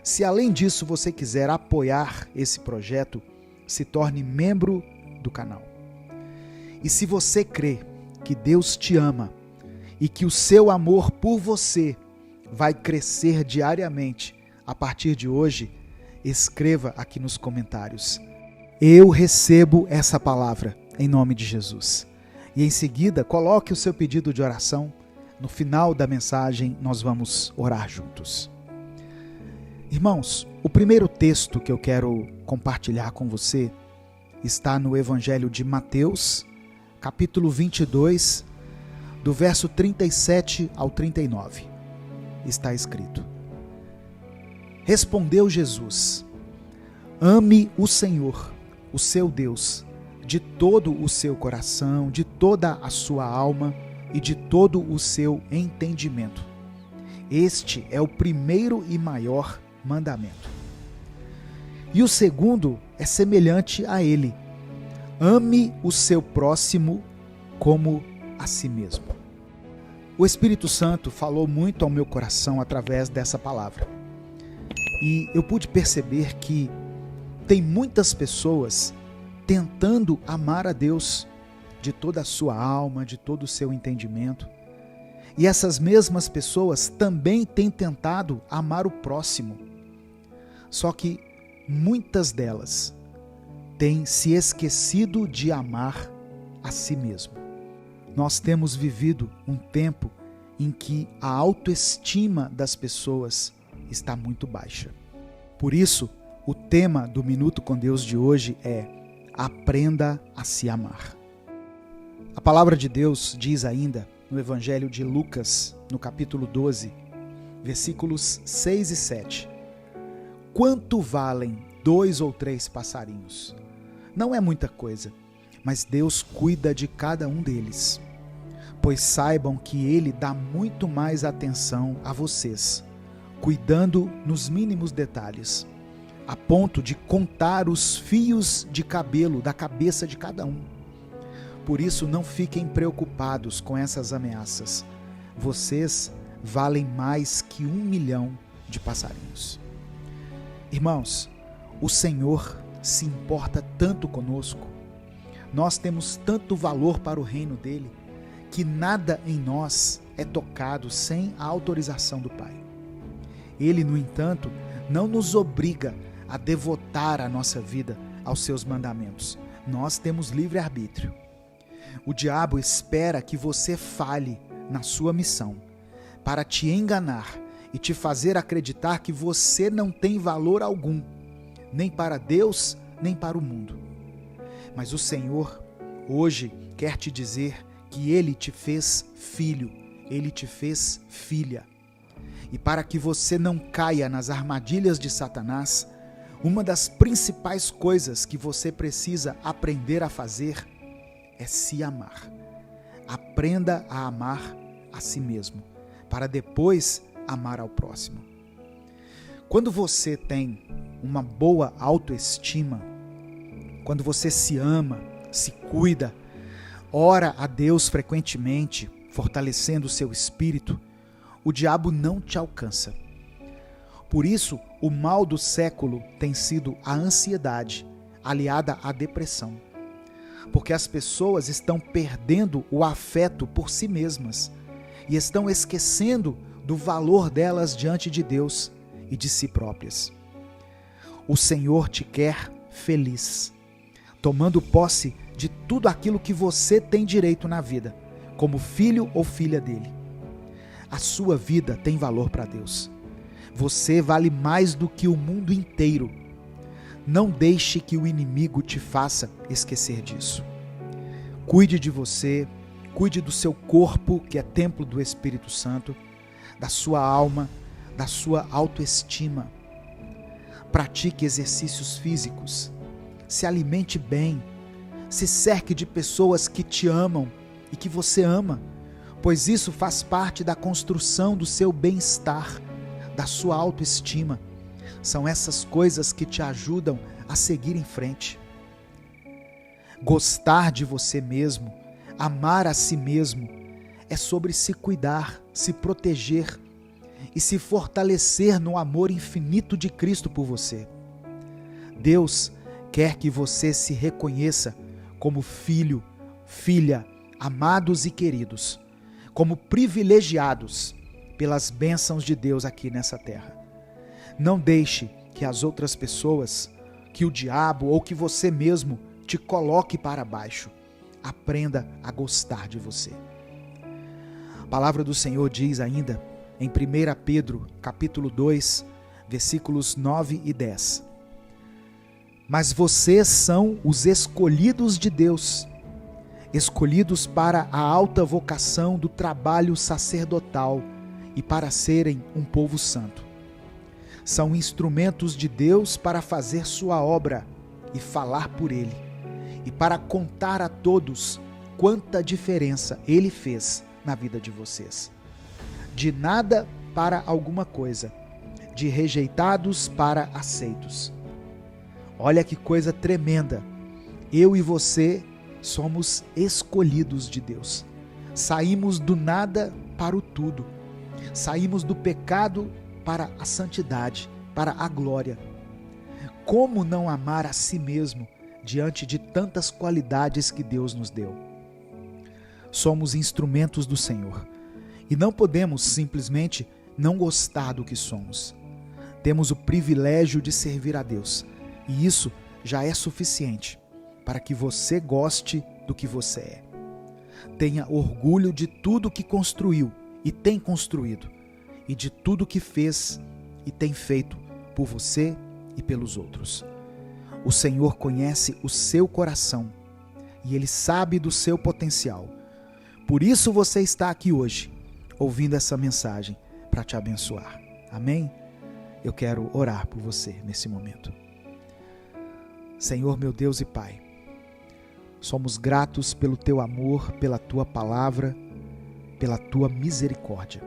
se além disso você quiser apoiar esse projeto, se torne membro do canal. E se você crê que Deus te ama e que o seu amor por você vai crescer diariamente a partir de hoje, escreva aqui nos comentários: eu recebo essa palavra em nome de Jesus. E em seguida, coloque o seu pedido de oração. No final da mensagem, nós vamos orar juntos. Irmãos, o primeiro texto que eu quero compartilhar com você está no Evangelho de Mateus, capítulo 22, do verso 37 ao 39. Está escrito: respondeu Jesus: ame o Senhor, o seu Deus, de todo o seu coração, de toda a sua alma e de todo o seu entendimento. Este é o primeiro e maior mandamento. E o segundo é semelhante a ele: ame o seu próximo como a si mesmo. O Espírito Santo falou muito ao meu coração através dessa palavra. E eu pude perceber que tem muitas pessoas tentando amar a Deus de toda a sua alma, de todo o seu entendimento. E essas mesmas pessoas também têm tentado amar o próximo. Só que muitas delas têm se esquecido de amar a si mesmo. Nós temos vivido um tempo em que a autoestima das pessoas está muito baixa. Por isso, o tema do Minuto com Deus de hoje é: aprenda a se amar. A palavra de Deus diz ainda no Evangelho de Lucas, no capítulo 12, versículos 6 e 7. Quanto valem 2 ou 3 passarinhos? Não é muita coisa, mas Deus cuida de cada um deles. Pois saibam que Ele dá muito mais atenção a vocês, cuidando nos mínimos detalhes, a ponto de contar os fios de cabelo da cabeça de cada um. Por isso, não fiquem preocupados com essas ameaças. Vocês valem mais que 1 milhão de passarinhos. Irmãos, o Senhor se importa tanto conosco, nós temos tanto valor para o reino dele, que nada em nós é tocado sem a autorização do Pai. Ele, no entanto, não nos obriga a devotar a nossa vida aos seus mandamentos. Nós temos livre-arbítrio. O diabo espera que você falhe na sua missão, para te enganar e te fazer acreditar que você não tem valor algum, nem para Deus, nem para o mundo. Mas o Senhor hoje quer te dizer que Ele te fez filho, Ele te fez filha. E para que você não caia nas armadilhas de Satanás, uma das principais coisas que você precisa aprender a fazer é se amar. Aprenda a amar a si mesmo, para depois amar ao próximo. Quando você tem uma boa autoestima, quando você se ama, se cuida, ora a Deus frequentemente, fortalecendo o seu espírito, o diabo não te alcança. Por isso, o mal do século tem sido a ansiedade, aliada à depressão. Porque as pessoas estão perdendo o afeto por si mesmas e estão esquecendo do valor delas diante de Deus e de si próprias. O Senhor te quer feliz, tomando posse de tudo aquilo que você tem direito na vida, como filho ou filha dele. A sua vida tem valor para Deus. Você vale mais do que o mundo inteiro. Não deixe que o inimigo te faça esquecer disso. Cuide de você, cuide do seu corpo, que é templo do Espírito Santo, da sua alma, da sua autoestima. Pratique exercícios físicos, se alimente bem, se cerque de pessoas que te amam e que você ama, pois isso faz parte da construção do seu bem-estar, da sua autoestima. São essas coisas que te ajudam a seguir em frente. Gostar de você mesmo, amar a si mesmo, é sobre se cuidar, se proteger e se fortalecer no amor infinito de Cristo por você. Deus quer que você se reconheça como filho, filha, amados e queridos, como privilegiados pelas bênçãos de Deus aqui nessa terra. Não deixe que as outras pessoas, que o diabo ou que você mesmo te coloque para baixo. Aprenda a gostar de você. A palavra do Senhor diz ainda em 1 Pedro, capítulo 2, versículos 9 e 10. Mas vocês são os escolhidos de Deus, escolhidos para a alta vocação do trabalho sacerdotal e para serem um povo santo. São instrumentos de Deus para fazer sua obra e falar por Ele, e para contar a todos quanta diferença Ele fez na vida de vocês. De nada para alguma coisa, de rejeitados para aceitos. Olha que coisa tremenda. Eu e você somos escolhidos de Deus. Saímos do nada para o tudo. Saímos do pecado para a santidade, para a glória. Como não amar a si mesmo diante de tantas qualidades que Deus nos deu? Somos instrumentos do Senhor e não podemos simplesmente não gostar do que somos. Temos o privilégio de servir a Deus e isso já é suficiente para que você goste do que você é. Tenha orgulho de tudo que construiu e tem construído e de tudo que fez e tem feito por você e pelos outros. O Senhor conhece o seu coração e Ele sabe do seu potencial. Por isso você está aqui hoje, ouvindo essa mensagem para te abençoar. Amém? Eu quero orar por você nesse momento. Senhor, meu Deus e Pai, somos gratos pelo Teu amor, pela Tua palavra, pela Tua misericórdia.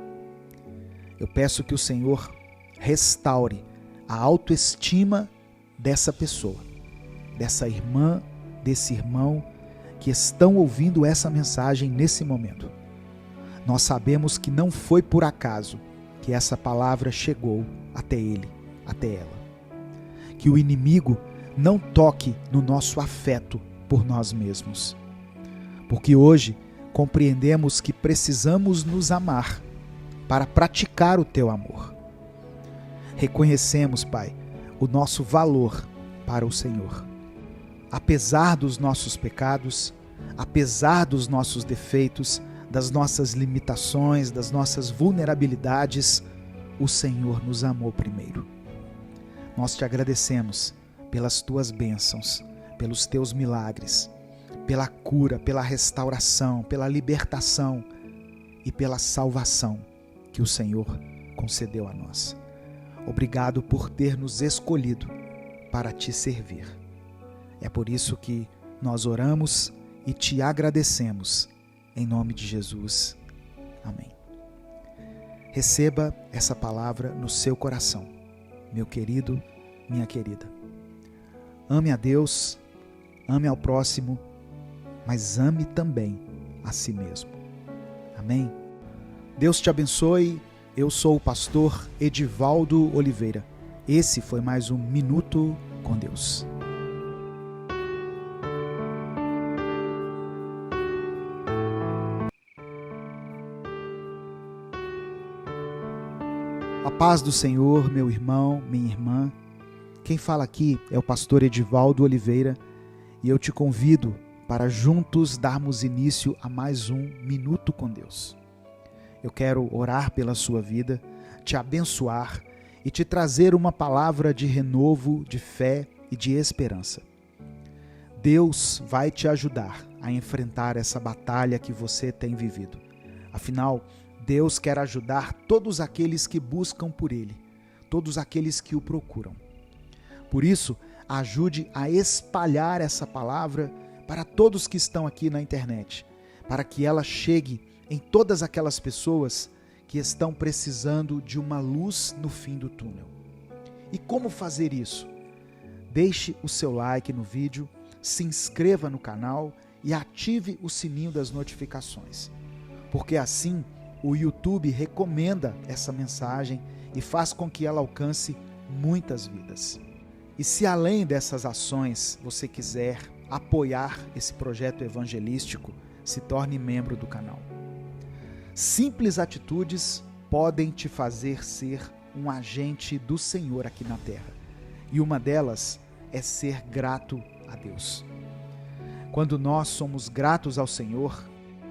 Eu peço que o Senhor restaure a autoestima dessa pessoa, dessa irmã, desse irmão que estão ouvindo essa mensagem nesse momento. Nós sabemos que não foi por acaso que essa palavra chegou até ele, até ela. Que o inimigo não toque no nosso afeto por nós mesmos. Porque hoje compreendemos que precisamos nos amar para praticar o Teu amor. Reconhecemos, Pai, o nosso valor para o Senhor. Apesar dos nossos pecados, apesar dos nossos defeitos, das nossas limitações, das nossas vulnerabilidades, o Senhor nos amou primeiro. Nós te agradecemos pelas Tuas bênçãos, pelos Teus milagres, pela cura, pela restauração, pela libertação e pela salvação que o Senhor concedeu a nós. Obrigado por ter nos escolhido para Te servir. É por isso que nós oramos e Te agradecemos, em nome de Jesus. Amém. Receba essa palavra no seu coração, meu querido, minha querida. Ame a Deus, ame ao próximo mas ame também a si mesmo. Amém? Deus te abençoe. Eu sou o pastor Edivaldo Oliveira. Esse foi mais um Minuto com Deus. A paz do Senhor, meu irmão, minha irmã. Quem fala aqui é o pastor Edivaldo Oliveira e eu te convido para juntos darmos início a mais um Minuto com Deus. Eu quero orar pela sua vida, te abençoar e te trazer uma palavra de renovo, de fé e de esperança. Deus vai te ajudar a enfrentar essa batalha que você tem vivido. Afinal, Deus quer ajudar todos aqueles que buscam por Ele, todos aqueles que o procuram. Por isso, ajude a espalhar essa palavra para todos que estão aqui na internet, para que ela chegue em todas aquelas pessoas que estão precisando de uma luz no fim do túnel. E como fazer isso? Deixe o seu like no vídeo, se inscreva no canal e ative o sininho das notificações, porque assim o YouTube recomenda essa mensagem e faz com que ela alcance muitas vidas. E se além dessas ações você quiser apoiar esse projeto evangelístico, se torne membro do canal. Simples atitudes podem te fazer ser um agente do Senhor aqui na terra. E uma delas é ser grato a Deus. Quando nós somos gratos ao Senhor,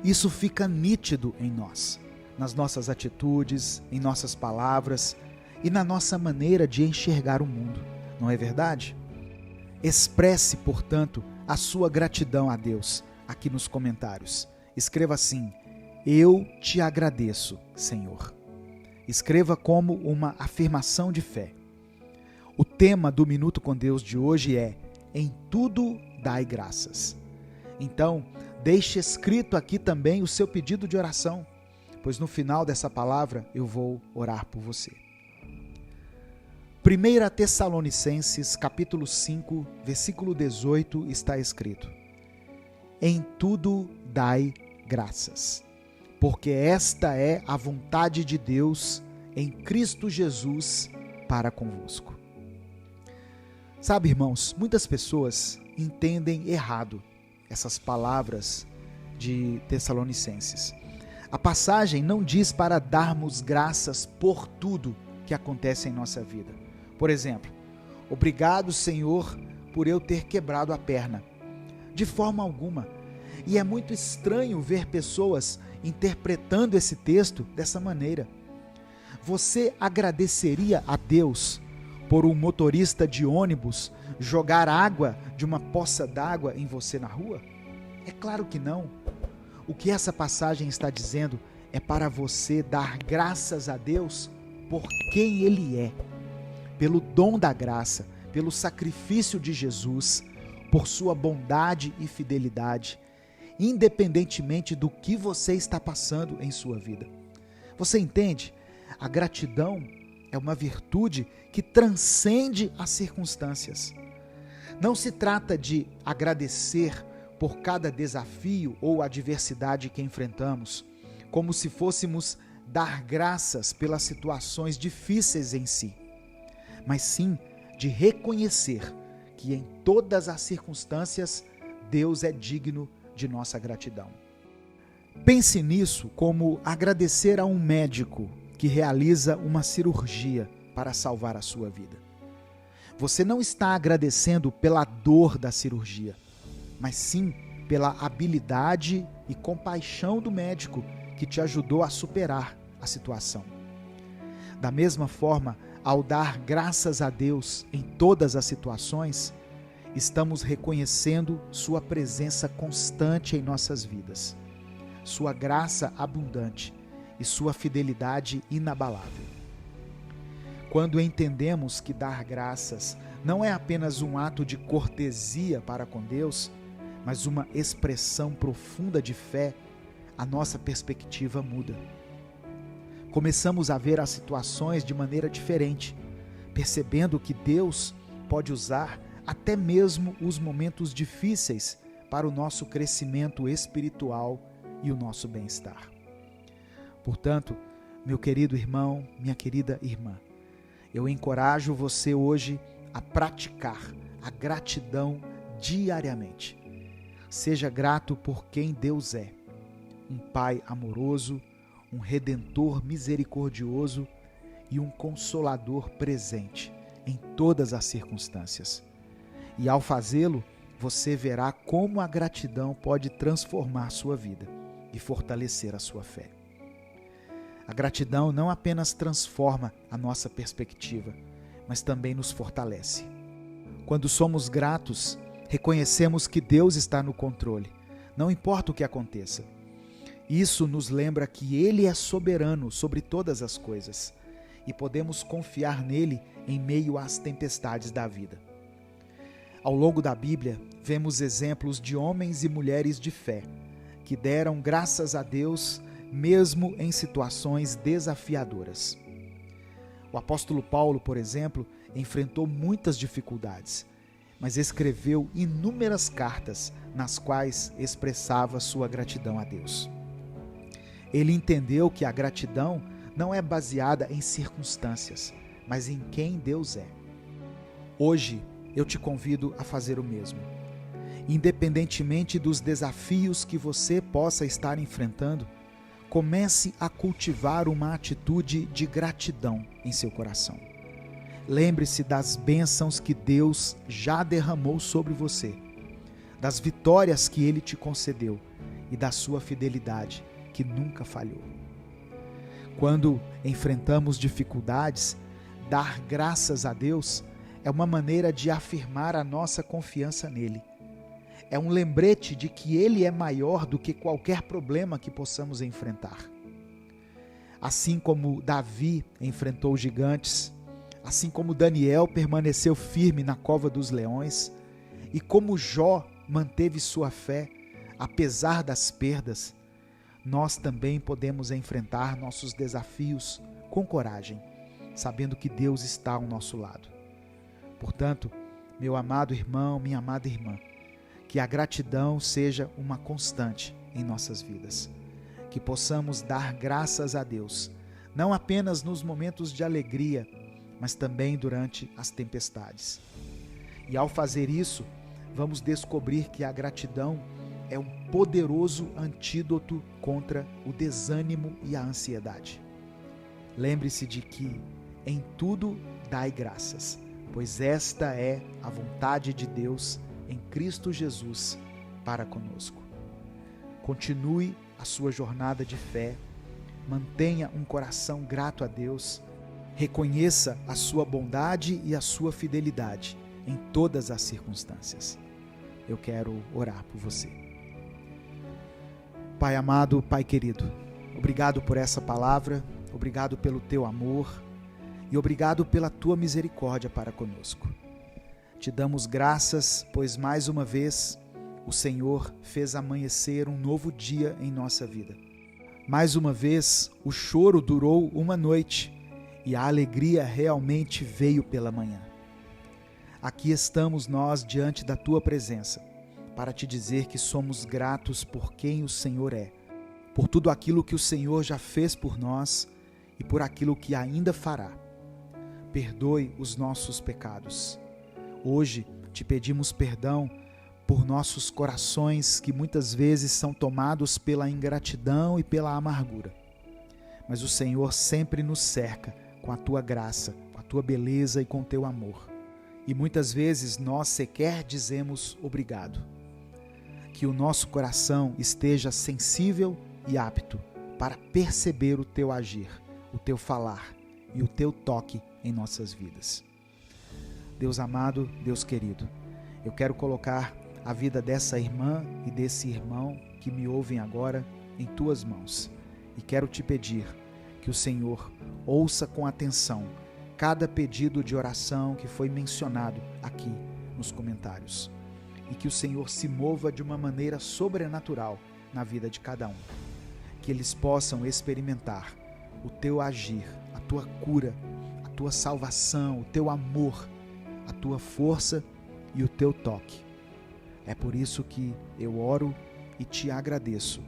isso fica nítido em nós, nas nossas atitudes, em nossas palavras e na nossa maneira de enxergar o mundo. Não é verdade? Expresse, portanto, a sua gratidão a Deus aqui nos comentários. Escreva assim: eu te agradeço, Senhor. Escreva como uma afirmação de fé. O tema do Minuto com Deus de hoje é: em tudo dai graças. Então, deixe escrito aqui também o seu pedido de oração, pois no final dessa palavra eu vou orar por você. 1 Tessalonicenses, capítulo 5, versículo 18, está escrito: em tudo dai graças, porque esta é a vontade de Deus em Cristo Jesus para convosco. Sabe, irmãos, muitas pessoas entendem errado essas palavras de Tessalonicenses. A passagem não diz para darmos graças por tudo que acontece em nossa vida. Por exemplo, obrigado, Senhor, por eu ter quebrado a perna. De forma alguma. E é muito estranho ver pessoas interpretando esse texto dessa maneira. Você agradeceria a Deus por um motorista de ônibus jogar água de uma poça d'água em você na rua? É claro que não. O que essa passagem está dizendo é para você dar graças a Deus por quem Ele é, pelo dom da graça, pelo sacrifício de Jesus, por sua bondade e fidelidade, independentemente do que você está passando em sua vida. Você entende? A gratidão é uma virtude que transcende as circunstâncias. Não se trata de agradecer por cada desafio ou adversidade que enfrentamos, como se fôssemos dar graças pelas situações difíceis em si, mas sim de reconhecer que em todas as circunstâncias Deus é digno de nossa gratidão. Pense nisso como agradecer a um médico que realiza uma cirurgia para salvar a sua vida. Você não está agradecendo pela dor da cirurgia, mas sim pela habilidade e compaixão do médico que te ajudou a superar a situação. Da mesma forma, ao dar graças a Deus em todas as situações, estamos reconhecendo sua presença constante em nossas vidas, sua graça abundante e sua fidelidade inabalável. Quando entendemos que dar graças não é apenas um ato de cortesia para com Deus, mas uma expressão profunda de fé, a nossa perspectiva muda. Começamos a ver as situações de maneira diferente, percebendo que Deus pode usar até mesmo os momentos difíceis para o nosso crescimento espiritual e o nosso bem-estar. Portanto, meu querido irmão, minha querida irmã, eu encorajo você hoje a praticar a gratidão diariamente. Seja grato por quem Deus é, um Pai amoroso, um Redentor misericordioso e um Consolador presente em todas as circunstâncias. E ao fazê-lo, você verá como a gratidão pode transformar sua vida e fortalecer a sua fé. A gratidão não apenas transforma a nossa perspectiva, mas também nos fortalece. Quando somos gratos, reconhecemos que Deus está no controle, não importa o que aconteça. Isso nos lembra que Ele é soberano sobre todas as coisas e podemos confiar nele em meio às tempestades da vida. Ao longo da Bíblia, vemos exemplos de homens e mulheres de fé que deram graças a Deus mesmo em situações desafiadoras. O apóstolo Paulo, por exemplo, enfrentou muitas dificuldades, mas escreveu inúmeras cartas nas quais expressava sua gratidão a Deus. Ele entendeu que a gratidão não é baseada em circunstâncias, mas em quem Deus é. Hoje, eu te convido a fazer o mesmo. Independentemente dos desafios que você possa estar enfrentando, comece a cultivar uma atitude de gratidão em seu coração. Lembre-se das bênçãos que Deus já derramou sobre você, das vitórias que Ele te concedeu e da sua fidelidade, que nunca falhou. Quando enfrentamos dificuldades, dar graças a Deus é uma maneira de afirmar a nossa confiança nele. É um lembrete de que Ele é maior do que qualquer problema que possamos enfrentar. Assim como Davi enfrentou gigantes, assim como Daniel permaneceu firme na cova dos leões, e como Jó manteve sua fé, apesar das perdas, nós também podemos enfrentar nossos desafios com coragem, sabendo que Deus está ao nosso lado. Portanto, meu amado irmão, minha amada irmã, que a gratidão seja uma constante em nossas vidas. Que possamos dar graças a Deus, não apenas nos momentos de alegria, mas também durante as tempestades. E ao fazer isso, vamos descobrir que a gratidão é um poderoso antídoto contra o desânimo e a ansiedade. Lembre-se de que em tudo dai graças, pois esta é a vontade de Deus em Cristo Jesus para conosco. Continue a sua jornada de fé, mantenha um coração grato a Deus, reconheça a sua bondade e a sua fidelidade em todas as circunstâncias. Eu quero orar por você. Pai amado, Pai querido, obrigado por essa palavra, obrigado pelo teu amor e obrigado pela tua misericórdia para conosco. Te damos graças, pois mais uma vez o Senhor fez amanhecer um novo dia em nossa vida. Mais uma vez o choro durou uma noite e a alegria realmente veio pela manhã. Aqui estamos nós diante da tua presença para te dizer que somos gratos por quem o Senhor é, por tudo aquilo que o Senhor já fez por nós e por aquilo que ainda fará. Perdoe os nossos pecados. Hoje te pedimos perdão por nossos corações que muitas vezes são tomados pela ingratidão e pela amargura. Mas o Senhor sempre nos cerca com a tua graça, com a tua beleza e com o teu amor. E muitas vezes nós sequer dizemos obrigado. Que o nosso coração esteja sensível e apto para perceber o teu agir, o teu falar e o teu toque em nossas vidas. Deus amado, Deus querido, eu quero colocar a vida dessa irmã e desse irmão que me ouvem agora em tuas mãos e quero te pedir que o Senhor ouça com atenção cada pedido de oração que foi mencionado aqui nos comentários e que o Senhor se mova de uma maneira sobrenatural na vida de cada um, que eles possam experimentar o teu agir, a tua cura, a tua salvação, o teu amor, a tua força e o teu toque. É por isso que eu oro e te agradeço.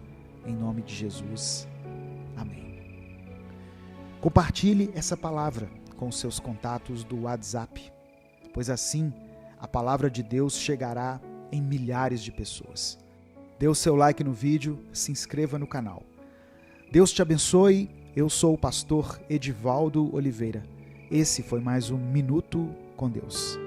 Em nome de Jesus. Amém. Compartilhe essa palavra com seus contatos do WhatsApp, pois assim a palavra de Deus chegará em milhares de pessoas. Dê o seu like no vídeo, se inscreva no canal. Deus te abençoe. Eu sou o pastor Edivaldo Oliveira. Esse foi mais um Minuto com Deus.